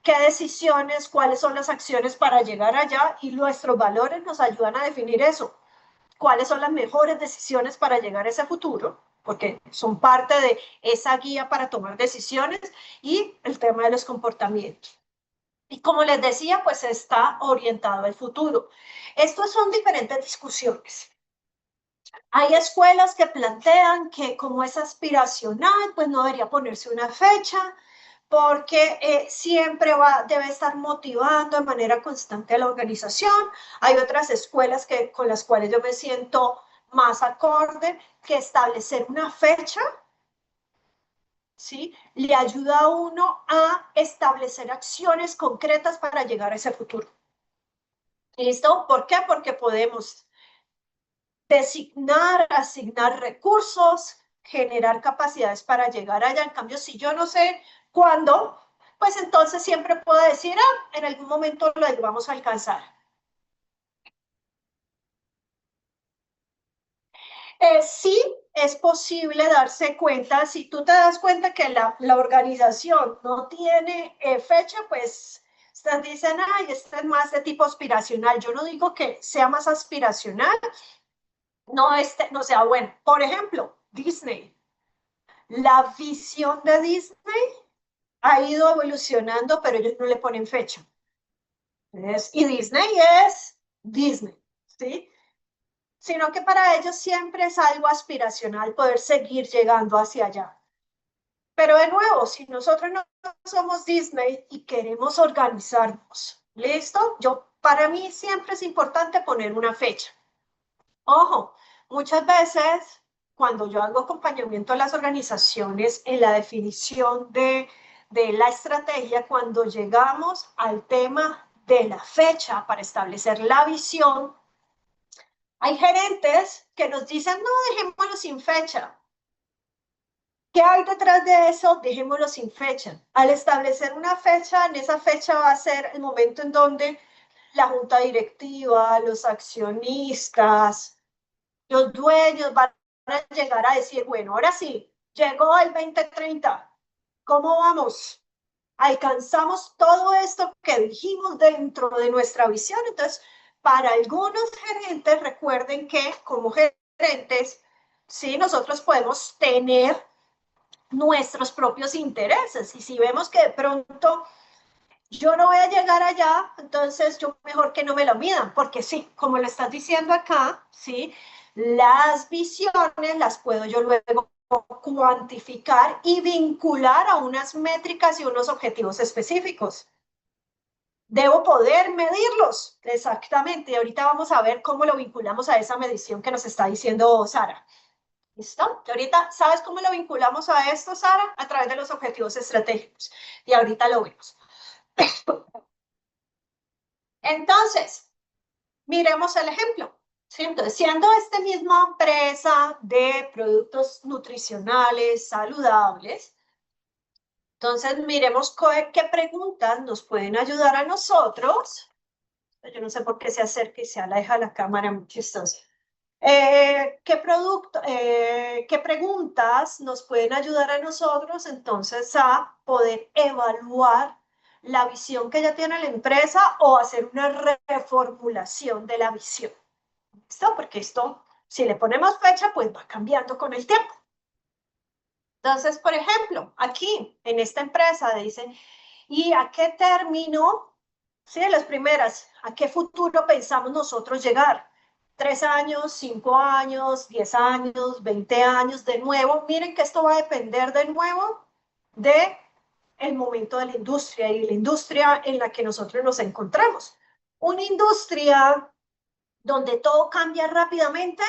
¿qué decisiones, cuáles son las acciones para llegar allá? Y nuestros valores nos ayudan a definir eso. ¿Cuáles son las mejores decisiones para llegar a ese futuro? Porque son parte de esa guía para tomar decisiones, y el tema de los comportamientos. Y como les decía, pues está orientado al futuro. Estos son diferentes discusiones. Hay escuelas que plantean que como es aspiracional, pues no debería ponerse una fecha, porque siempre debe estar motivando de manera constante a la organización. Hay otras escuelas con las cuales yo me siento más acorde, que establecer una fecha, ¿sí? Le ayuda a uno a establecer acciones concretas para llegar a ese futuro. ¿Listo? ¿Por qué? Porque podemos designar, asignar recursos, generar capacidades para llegar allá. En cambio, si yo no sé cuándo, pues entonces siempre puedo decir, en algún momento lo vamos a alcanzar. Sí, es posible darse cuenta. Si tú te das cuenta que la organización no tiene fecha, pues ustedes dicen, ay, este es más de tipo aspiracional. Yo no digo que sea más aspiracional, no sea bueno. Por ejemplo, Disney. La visión de Disney ha ido evolucionando, pero ellos no le ponen fecha. Y Disney es Disney, ¿sí? Sino que para ellos siempre es algo aspiracional poder seguir llegando hacia allá. Pero de nuevo, si nosotros no somos Disney y queremos organizarnos, ¿listo? Para mí siempre es importante poner una fecha. Ojo, muchas veces cuando yo hago acompañamiento a las organizaciones en la definición de la estrategia, cuando llegamos al tema de la fecha para establecer la visión, hay gerentes que nos dicen, no, dejémoslo sin fecha. ¿Qué hay detrás de eso? Dejémoslo sin fecha. Al establecer una fecha, en esa fecha va a ser el momento en donde la junta directiva, los accionistas, los dueños van a llegar a decir, bueno, ahora sí, llegó el 2030, ¿cómo vamos? ¿Alcanzamos todo esto que dijimos dentro de nuestra visión? Entonces, para algunos gerentes, recuerden que como gerentes, sí, nosotros podemos tener nuestros propios intereses. Y si vemos que de pronto yo no voy a llegar allá, entonces yo mejor que no me lo midan, porque sí, como lo estás diciendo acá, sí, las visiones las puedo yo luego cuantificar y vincular a unas métricas y unos objetivos específicos. Debo poder medirlos, exactamente. Y ahorita vamos a ver cómo lo vinculamos a esa medición que nos está diciendo Sara. ¿Listo? Y ahorita, ¿sabes cómo lo vinculamos a esto, Sara? A través de los objetivos estratégicos. Y ahorita lo vemos. Entonces, miremos el ejemplo. ¿Sí? Entonces, siendo esta misma empresa de productos nutricionales saludables, entonces miremos qué preguntas nos pueden ayudar a nosotros. Yo no sé por qué se acerca y se aleja la cámara muy chistosa. ¿Qué preguntas nos pueden ayudar a nosotros entonces a poder evaluar la visión que ya tiene la empresa o hacer una reformulación de la visión? ¿Listo? Porque esto, si le ponemos fecha, pues va cambiando con el tiempo. Entonces, por ejemplo, aquí en esta empresa dicen, ¿y a qué término, sí, las primeras, a qué futuro pensamos nosotros llegar? 3 años, 5 años, 10 años, 20 años, de nuevo. Miren que esto va a depender de nuevo de el momento de la industria y la industria en la que nosotros nos encontramos. Una industria donde todo cambia rápidamente,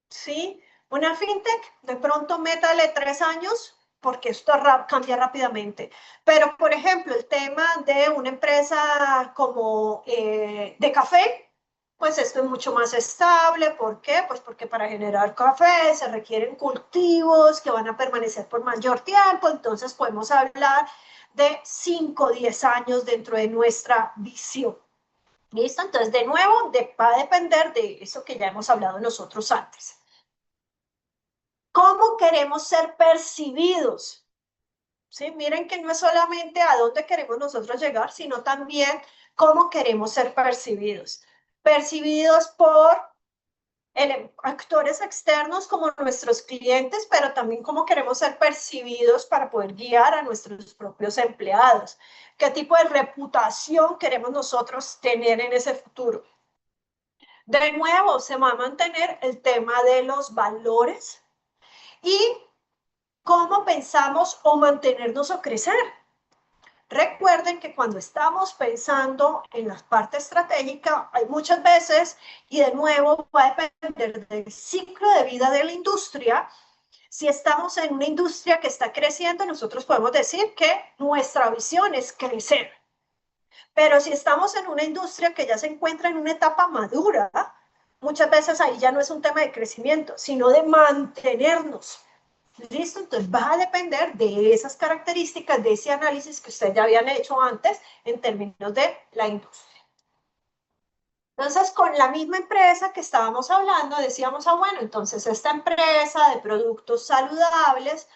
¿sí? Una fintech, de pronto métale 3 años porque esto cambia rápidamente. Pero, por ejemplo, el tema de una empresa como de café, pues esto es mucho más estable. ¿Por qué? Pues porque para generar café se requieren cultivos que van a permanecer por mayor tiempo. Entonces podemos hablar de 5 o 10 años dentro de nuestra visión. ¿Listo? Entonces, de nuevo, va a depender de eso que ya hemos hablado nosotros antes. ¿Cómo queremos ser percibidos? ¿Sí? Miren que no es solamente a dónde queremos nosotros llegar, sino también cómo queremos ser percibidos. Percibidos por actores externos como nuestros clientes, pero también cómo queremos ser percibidos para poder guiar a nuestros propios empleados. ¿Qué tipo de reputación queremos nosotros tener en ese futuro? De nuevo, se va a mantener el tema de los valores y cómo pensamos o mantenernos o crecer. Recuerden que cuando estamos pensando en la parte estratégica, hay muchas veces, y de nuevo va a depender del ciclo de vida de la industria. Si estamos en una industria que está creciendo, nosotros podemos decir que nuestra visión es crecer. Pero si estamos en una industria que ya se encuentra en una etapa madura, muchas veces ahí ya no es un tema de crecimiento, sino de mantenernos. ¿Listo? Entonces va a depender de esas características, de ese análisis que ustedes ya habían hecho antes en términos de la industria. Entonces, con la misma empresa que estábamos hablando, decíamos, bueno, entonces esta empresa de productos saludables,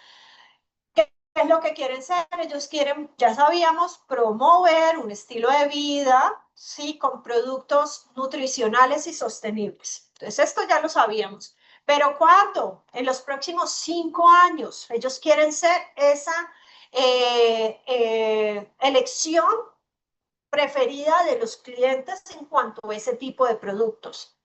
¿qué es lo que quieren ser? Ellos quieren, ya sabíamos, promover un estilo de vida, sí, con productos nutricionales y sostenibles. Entonces, esto ya lo sabíamos. Pero ¿cuándo? En los próximos 5 años. Ellos quieren ser esa elección preferida de los clientes en cuanto a ese tipo de productos.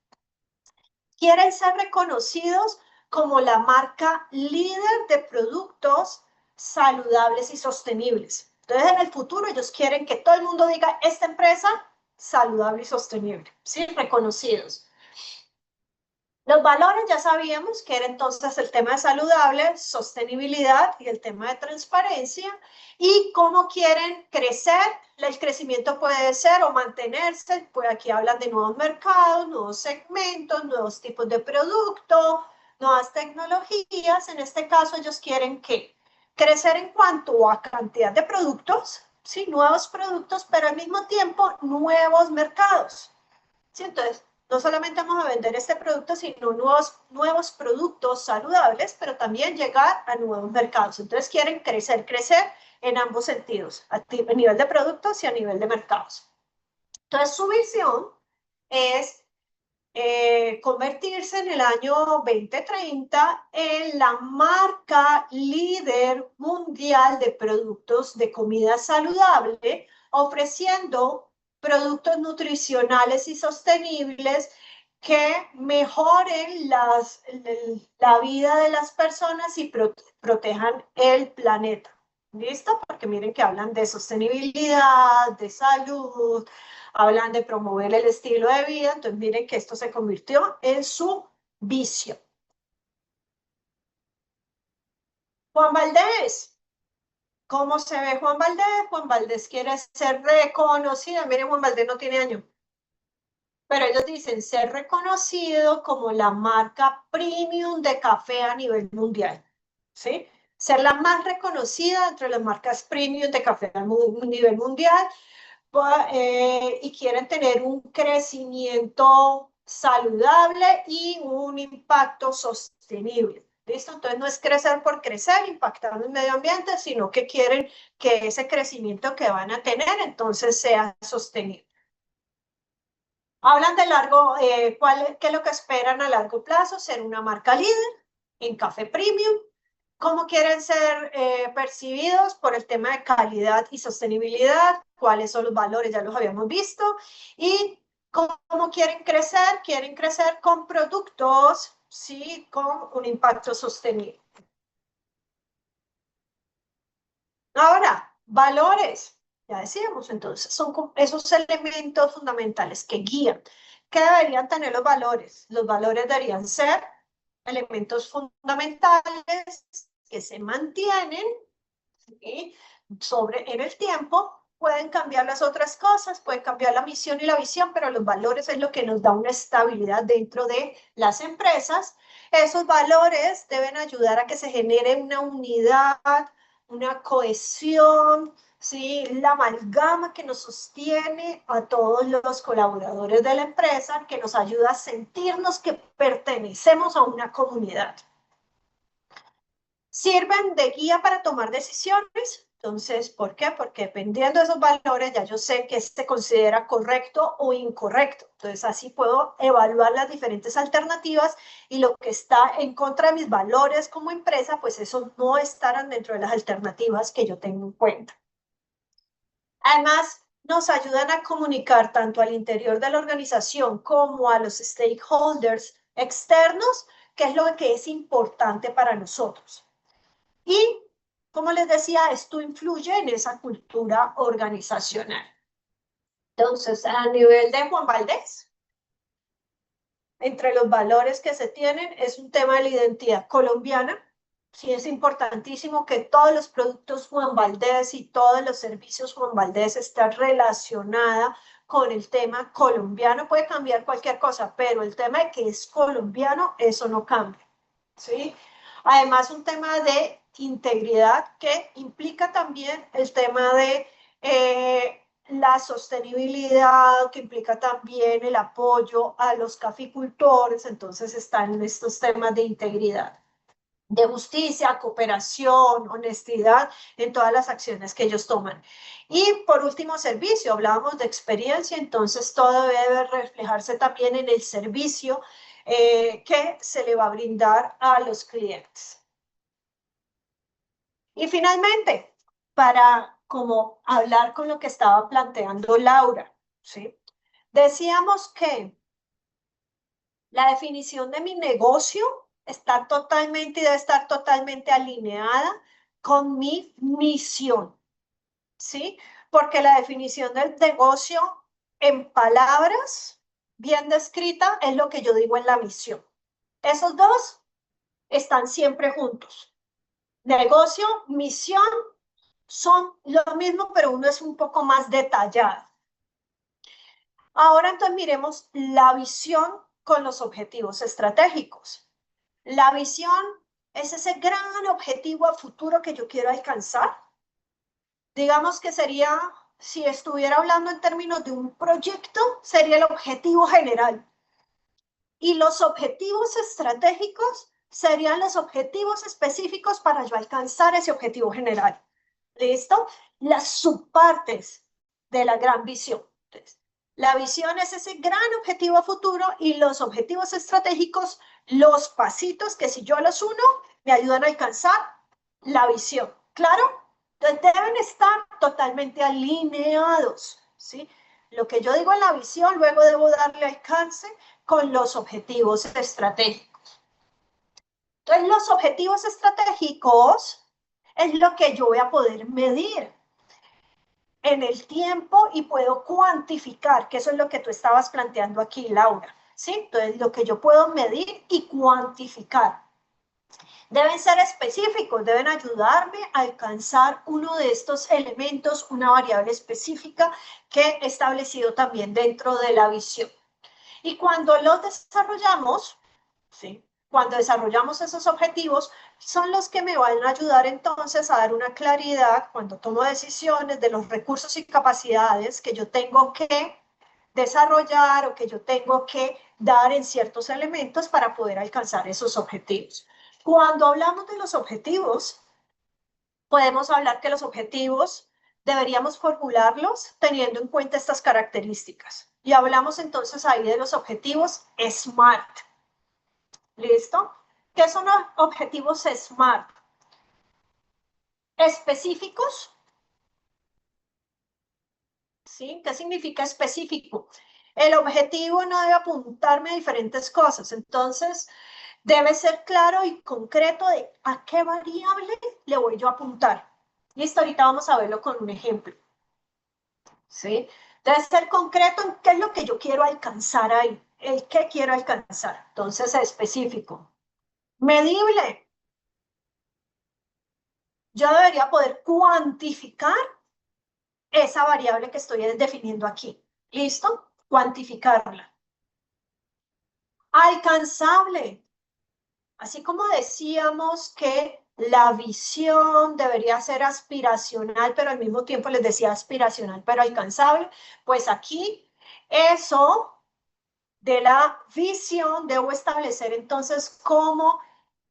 Quieren ser reconocidos como la marca líder de productos saludables y sostenibles. Entonces, en el futuro, ellos quieren que todo el mundo diga, esta empresa saludable y sostenible, ¿sí? Reconocidos. Los valores ya sabíamos que era entonces el tema de saludable, sostenibilidad y el tema de transparencia. Y cómo quieren crecer. El crecimiento puede ser o mantenerse, pues aquí hablan de nuevos mercados, nuevos segmentos, nuevos tipos de producto, nuevas tecnologías. En este caso ellos quieren que crecer en cuanto a cantidad de productos, sí, nuevos productos, pero al mismo tiempo nuevos mercados. ¿Sí? Entonces, no solamente vamos a vender este producto, sino nuevos productos saludables, pero también llegar a nuevos mercados. Entonces, quieren crecer en ambos sentidos, a nivel de productos y a nivel de mercados. Entonces, su visión es convertirse en el año 2030 en la marca líder mundial de productos de comida saludable, ofreciendo productos nutricionales y sostenibles que mejoren la vida de las personas y protejan el planeta. ¿Listo? Porque miren que hablan de sostenibilidad, de salud, hablan de promover el estilo de vida. Entonces miren que esto se convirtió en su vicio. Juan Valdez. ¿Cómo se ve Juan Valdez? Juan Valdez quiere ser reconocido. Miren, Juan Valdez no tiene año. Pero ellos dicen ser reconocido como la marca premium de café a nivel mundial. ¿Sí? Ser la más reconocida entre las marcas premium de café a nivel mundial. Y quieren tener un crecimiento saludable y un impacto sostenible. ¿Listo? Entonces no es crecer por crecer, impactando el medio ambiente, sino que quieren que ese crecimiento que van a tener entonces sea sostenible. Hablan de qué es lo que esperan a largo plazo, ser una marca líder en café premium. ¿Cómo quieren ser percibidos? Por el tema de calidad y sostenibilidad. ¿Cuáles son los valores? Ya los habíamos visto. Y cómo quieren crecer. Quieren crecer con productos, sí, con un impacto sostenible. Ahora, valores. Ya decíamos entonces, son esos elementos fundamentales que guían. ¿Qué deberían tener los valores? Los valores deberían ser elementos fundamentales que se mantienen, ¿sí? En el tiempo. Pueden cambiar las otras cosas, pueden cambiar la misión y la visión, pero los valores es lo que nos da una estabilidad dentro de las empresas. Esos valores deben ayudar a que se genere una unidad, una cohesión, ¿sí? La amalgama que nos sostiene a todos los colaboradores de la empresa, que nos ayuda a sentirnos que pertenecemos a una comunidad. Sirven de guía para tomar decisiones. Entonces, ¿por qué? Porque dependiendo de esos valores, ya yo sé que se considera correcto o incorrecto. Entonces, así puedo evaluar las diferentes alternativas y lo que está en contra de mis valores como empresa, pues eso no estarán dentro de las alternativas que yo tengo en cuenta. Además, nos ayudan a comunicar tanto al interior de la organización como a los stakeholders externos, que es lo que es importante para nosotros. Y, como les decía, esto influye en esa cultura organizacional. Entonces, a nivel de Juan Valdez, entre los valores que se tienen es un tema de la identidad colombiana. Sí, es importantísimo que todos los productos Juan Valdez y todos los servicios Juan Valdez estén relacionados con el tema colombiano. Puede cambiar cualquier cosa, pero el tema de que es colombiano, eso no cambia. ¿Sí? Además, un tema de integridad que implica también el tema de la sostenibilidad, que implica también el apoyo a los caficultores. Entonces están estos temas de integridad, de justicia, cooperación, honestidad en todas las acciones que ellos toman. Y por último, servicio. Hablábamos de experiencia, entonces todo debe reflejarse también en el servicio que se le va a brindar a los clientes. Y finalmente, para como hablar con lo que estaba planteando Laura, ¿sí? Decíamos que la definición de mi negocio está totalmente y debe estar totalmente alineada con mi misión, ¿sí? Porque la definición del negocio en palabras bien descrita es lo que yo digo en la misión. Esos dos están siempre juntos. Negocio, misión son lo mismo, pero uno es un poco más detallado. Ahora entonces miremos la visión con los objetivos estratégicos. La visión es ese gran objetivo a futuro que yo quiero alcanzar. Digamos que sería, si estuviera hablando en términos de un proyecto, sería el objetivo general. Y los objetivos estratégicos serían los objetivos específicos para yo alcanzar ese objetivo general. ¿Listo? Las subpartes de la gran visión. Entonces, la visión es ese gran objetivo a futuro y los objetivos estratégicos, los pasitos que si yo los uno, me ayudan a alcanzar la visión. ¿Claro? Entonces deben estar totalmente alineados, ¿sí? Lo que yo digo en la visión, luego debo darle alcance con los objetivos estratégicos. Entonces, los objetivos estratégicos es lo que yo voy a poder medir en el tiempo y puedo cuantificar, que eso es lo que tú estabas planteando aquí, Laura, ¿sí? Entonces, lo que yo puedo medir y cuantificar. Deben ser específicos, deben ayudarme a alcanzar uno de estos elementos, una variable específica que he establecido también dentro de la visión. Y cuando los desarrollamos, ¿sí? Cuando desarrollamos esos objetivos, son los que me van a ayudar entonces a dar una claridad cuando tomo decisiones de los recursos y capacidades que yo tengo que desarrollar o que yo tengo que dar en ciertos elementos para poder alcanzar esos objetivos. Cuando hablamos de los objetivos, podemos hablar que los objetivos deberíamos formularlos teniendo en cuenta estas características. Y hablamos entonces ahí de los objetivos SMART. ¿Listo? ¿Qué son los objetivos SMART? Específicos. ¿Sí? ¿Qué significa específico? El objetivo no debe apuntarme a diferentes cosas. Entonces, debe ser claro y concreto de a qué variable le voy yo a apuntar. Listo, ahorita vamos a verlo con un ejemplo. ¿Sí? Debe ser concreto en qué es lo que yo quiero alcanzar ahí. El qué quiero alcanzar. Entonces, específico. Medible. Yo debería poder cuantificar esa variable que estoy definiendo aquí. ¿Listo? Cuantificarla. Alcanzable. Así como decíamos que la visión debería ser aspiracional, pero al mismo tiempo les decía aspiracional, pero alcanzable, pues aquí eso de la visión debo establecer entonces cómo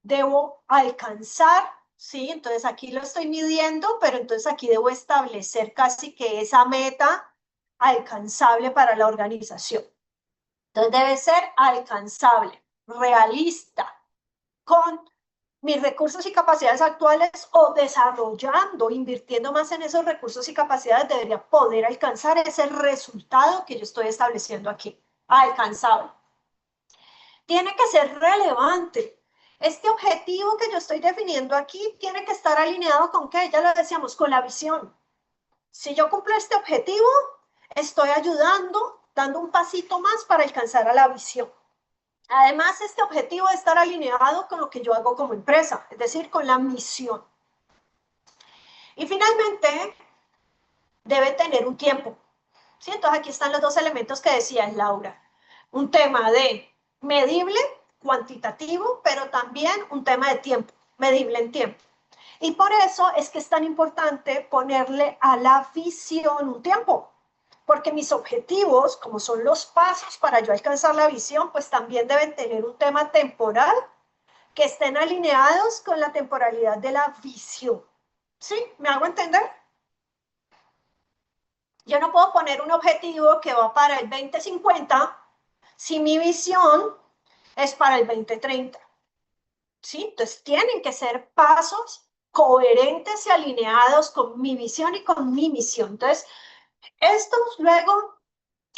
debo alcanzar, ¿sí? Entonces aquí lo estoy midiendo, pero entonces aquí debo establecer casi que esa meta alcanzable para la organización. Entonces debe ser alcanzable, realista, con mis recursos y capacidades actuales o desarrollando, invirtiendo más en esos recursos y capacidades, debería poder alcanzar ese resultado que yo estoy estableciendo aquí, alcanzable. Tiene que ser relevante. Este objetivo que yo estoy definiendo aquí tiene que estar alineado con ¿qué? Ya lo decíamos, con la visión. Si yo cumplo este objetivo, estoy ayudando, dando un pasito más para alcanzar a la visión. Además, este objetivo debe estar alineado con lo que yo hago como empresa, es decir, con la misión. Y finalmente, debe tener un tiempo. ¿Sí? Entonces, aquí están los dos elementos que decía Laura. Un tema de medible, cuantitativo, pero también un tema de tiempo, medible en tiempo. Y por eso es que es tan importante ponerle a la visión un tiempo. Porque mis objetivos, como son los pasos para yo alcanzar la visión, pues también deben tener un tema temporal que estén alineados con la temporalidad de la visión. ¿Sí? ¿Me hago entender? Yo no puedo poner un objetivo que va para el 2050 si mi visión es para el 2030. ¿Sí? Entonces tienen que ser pasos coherentes y alineados con mi visión y con mi misión. Entonces, esto luego,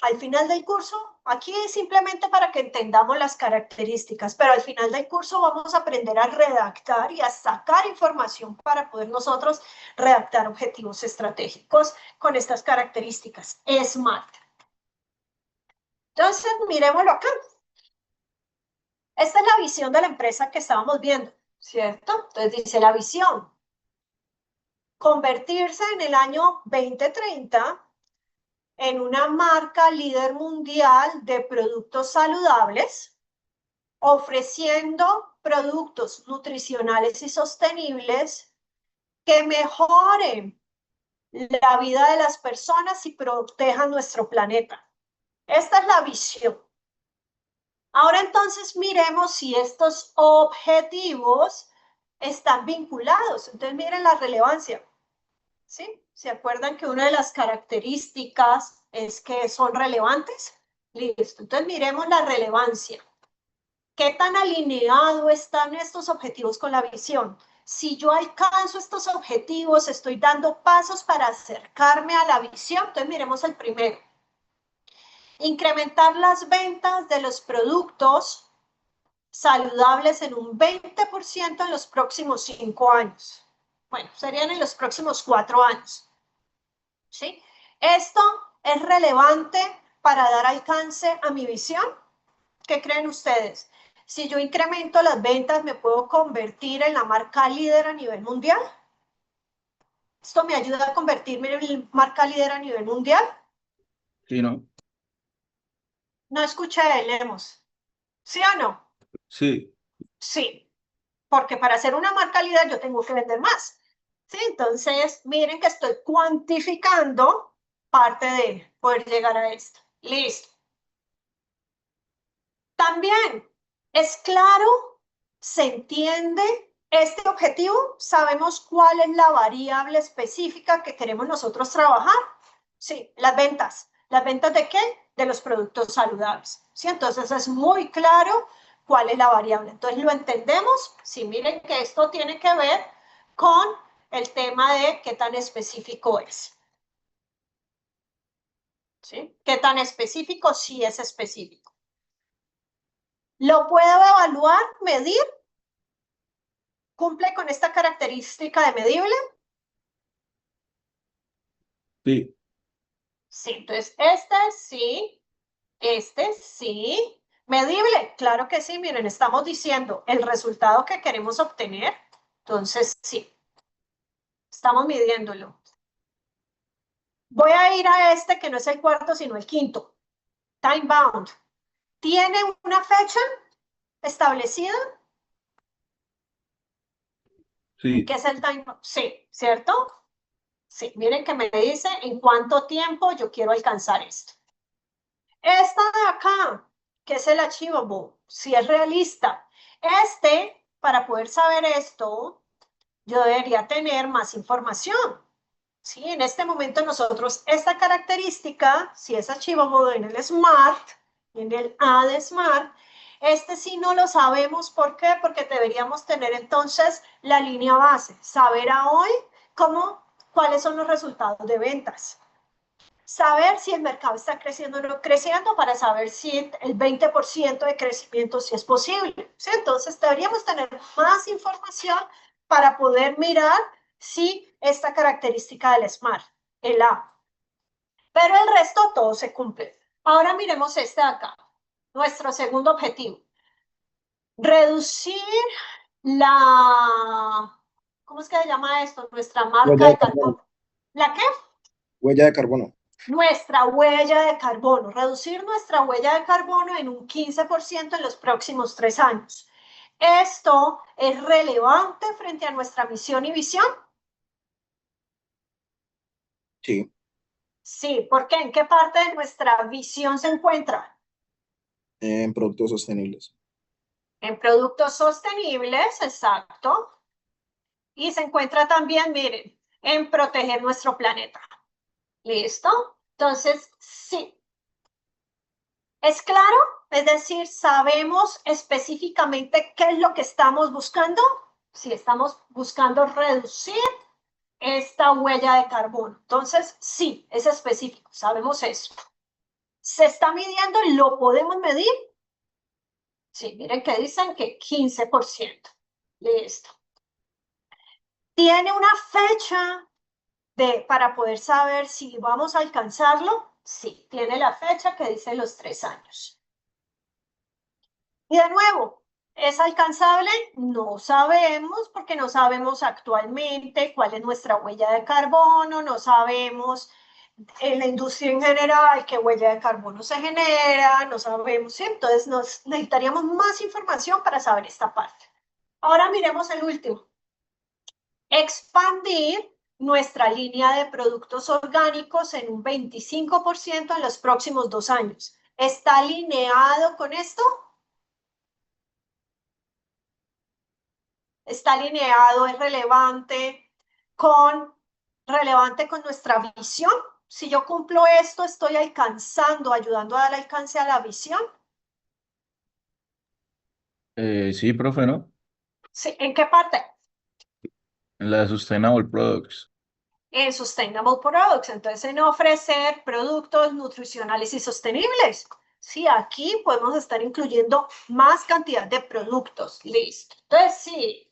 al final del curso, aquí es simplemente para que entendamos las características, pero al final del curso vamos a aprender a redactar y a sacar información para poder nosotros redactar objetivos estratégicos con estas características SMART. Entonces, miremoslo acá. Esta es la visión de la empresa que estábamos viendo, ¿cierto? Entonces dice la visión. Convertirse en el año 2030 en una marca líder mundial de productos saludables, ofreciendo productos nutricionales y sostenibles que mejoren la vida de las personas y protejan nuestro planeta. Esta es la visión. Ahora entonces miremos si estos objetivos están vinculados. Entonces miren la relevancia. ¿Sí? ¿Se acuerdan que una de las características es que son relevantes? Listo. Entonces miremos la relevancia. ¿Qué tan alineado están estos objetivos con la visión? Si yo alcanzo estos objetivos, estoy dando pasos para acercarme a la visión. Entonces miremos el primero. Incrementar las ventas de los productos saludables en un 20% en los próximos 5 años. Bueno, serían en los próximos 4 años. ¿Sí? ¿Esto es relevante para dar alcance a mi visión? ¿Qué creen ustedes? Si yo incremento las ventas, ¿me puedo convertir en la marca líder a nivel mundial? ¿Esto me ayuda a convertirme en marca líder a nivel mundial? Sí, ¿no? No escuché, Lemos. ¿Sí o no? Sí, Sí, porque para ser una marca líder yo tengo que vender más. ¿Sí? Entonces, miren que estoy cuantificando parte de poder llegar a esto. Listo. También es claro, se entiende este objetivo, sabemos cuál es la variable específica que queremos nosotros trabajar. Sí, las ventas. ¿Las ventas de qué? De los productos saludables. ¿Sí? Entonces es muy claro cuál es la variable. Entonces lo entendemos. Sí, miren que esto tiene que ver con el tema de qué tan específico es. ¿Sí? ¿Qué tan específico? Sí es específico. ¿Lo puedo evaluar, medir? ¿Cumple con esta característica de medible? sí, Sí, entonces este sí. Medible, claro que sí, miren, estamos diciendo el resultado que queremos obtener, entonces sí, estamos midiéndolo. Voy a ir a este que no es el cuarto, sino el quinto. Time bound. ¿Tiene una fecha establecida? sí, ¿Qué es el time bound? Sí, ¿cierto? Sí, miren que me dice en cuánto tiempo yo quiero alcanzar esto. Esta de acá, que es el achievable, si es realista. Para poder saber esto, yo debería tener más información. ¿Sí? En este momento nosotros, esta característica, si es achievable en el SMART, en el A de SMART, sí no lo sabemos. ¿Por qué? Porque deberíamos tener entonces la línea base, saber a hoy cuáles son los resultados de ventas. Saber si el mercado está creciendo o no creciendo para saber si el 20% de crecimiento sí es posible. ¿Sí? Entonces deberíamos tener más información para poder mirar si esta característica del SMART, el A. Pero el resto todo se cumple. Ahora miremos este de acá, nuestro segundo objetivo. Reducir ¿cómo es que se llama esto? Nuestra marca de carbono. ¿La qué? Huella de carbono. Nuestra huella de carbono, reducir nuestra huella de carbono en un 15% en los próximos 3 años. ¿Esto es relevante frente a nuestra misión y visión? Sí. Sí, ¿por qué? ¿En qué parte de nuestra visión se encuentra? En productos sostenibles. En productos sostenibles, exacto. Y se encuentra también, miren, en proteger nuestro planeta. ¿Listo? Entonces, sí. ¿Es claro? Es decir, ¿sabemos específicamente qué es lo que estamos buscando? Si estamos buscando reducir esta huella de carbono. Entonces, sí, es específico, sabemos eso. ¿Se está midiendo y lo podemos medir? Sí, miren que dicen que 15%. Listo. ¿Tiene una fecha para poder saber si vamos a alcanzarlo? Sí, tiene la fecha que dice los 3 años. Y de nuevo, ¿es alcanzable? No sabemos, porque no sabemos actualmente cuál es nuestra huella de carbono, no sabemos en la industria en general qué huella de carbono se genera, no sabemos, ¿sí? Entonces necesitaríamos más información para saber esta parte. Ahora miremos el último. Expandir nuestra línea de productos orgánicos en un 25% en los próximos 2 años. ¿Está alineado con esto? ¿Está alineado, es relevante con nuestra visión? Si yo cumplo esto, estoy alcanzando, ayudando a dar alcance a la visión. Sí, profe, ¿no? Sí, ¿en qué parte? En la de Sustainable Products. En Sustainable Products, entonces en ofrecer productos nutricionales y sostenibles. Sí, aquí podemos estar incluyendo más cantidad de productos. Listo. Entonces, sí.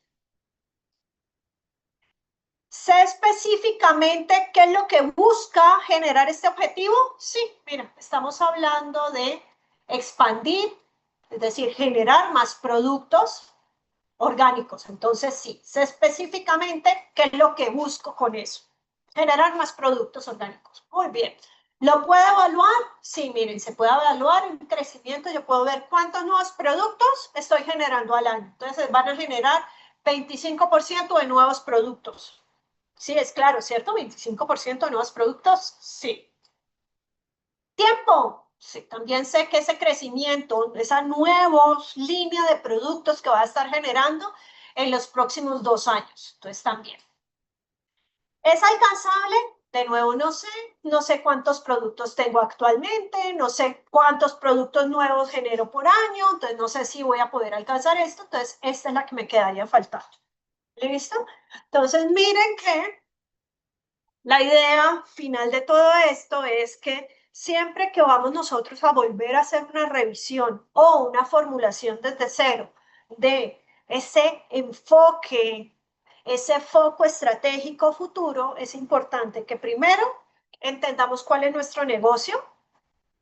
¿Sé específicamente qué es lo que busca generar este objetivo? Sí, mira, estamos hablando de expandir, es decir, generar más productos orgánicos. Entonces, sí, sé específicamente qué es lo que busco con eso. Generar más productos orgánicos. Muy bien. ¿Lo puedo evaluar? Sí, miren, se puede evaluar el crecimiento. Yo puedo ver cuántos nuevos productos estoy generando al año. Entonces, van a generar 25% de nuevos productos. Sí, es claro, ¿cierto? 25% de nuevos productos, sí. Tiempo. Sí, también sé que ese crecimiento, esa nueva línea de productos que va a estar generando en los próximos 2 años. Entonces, también. ¿Es alcanzable? De nuevo, no sé cuántos productos tengo actualmente, no sé cuántos productos nuevos genero por año, entonces no sé si voy a poder alcanzar esto, entonces esta es la que me quedaría faltando. ¿Listo? Entonces, miren que la idea final de todo esto es que siempre que vamos nosotros a volver a hacer una revisión o una formulación desde cero de ese enfoque, ese foco estratégico futuro, es importante que primero entendamos cuál es nuestro negocio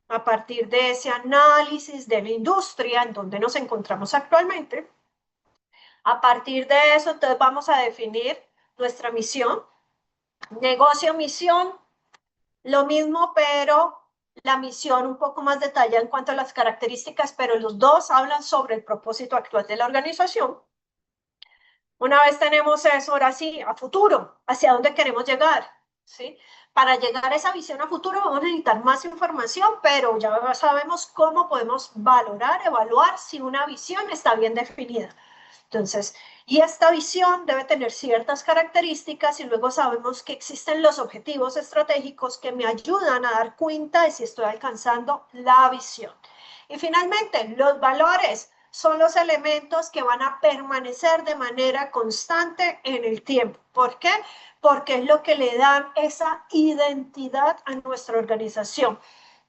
a partir de ese análisis de la industria en donde nos encontramos actualmente. A partir de eso, entonces vamos a definir nuestra misión. Negocio, misión, lo mismo, pero la misión un poco más detallada en cuanto a las características, pero los dos hablan sobre el propósito actual de la organización. Una vez tenemos eso, ahora sí, a futuro, hacia dónde queremos llegar, ¿sí? Para llegar a esa visión a futuro vamos a necesitar más información, pero ya sabemos cómo podemos valorar, evaluar si una visión está bien definida. Entonces, y esta visión debe tener ciertas características y luego sabemos que existen los objetivos estratégicos que me ayudan a dar cuenta de si estoy alcanzando la visión. Y finalmente, los valores son los elementos que van a permanecer de manera constante en el tiempo. ¿Por qué? Porque es lo que le dan esa identidad a nuestra organización.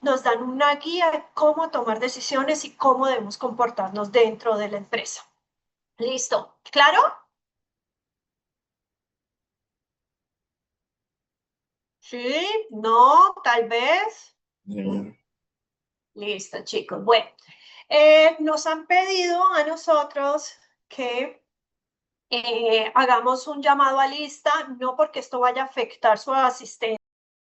Nos dan una guía de cómo tomar decisiones y cómo debemos comportarnos dentro de la empresa. Listo. ¿Claro? Sí, no, tal vez. Listo, chicos. Bueno, nos han pedido a nosotros que hagamos un llamado a lista, no porque esto vaya a afectar su asistencia.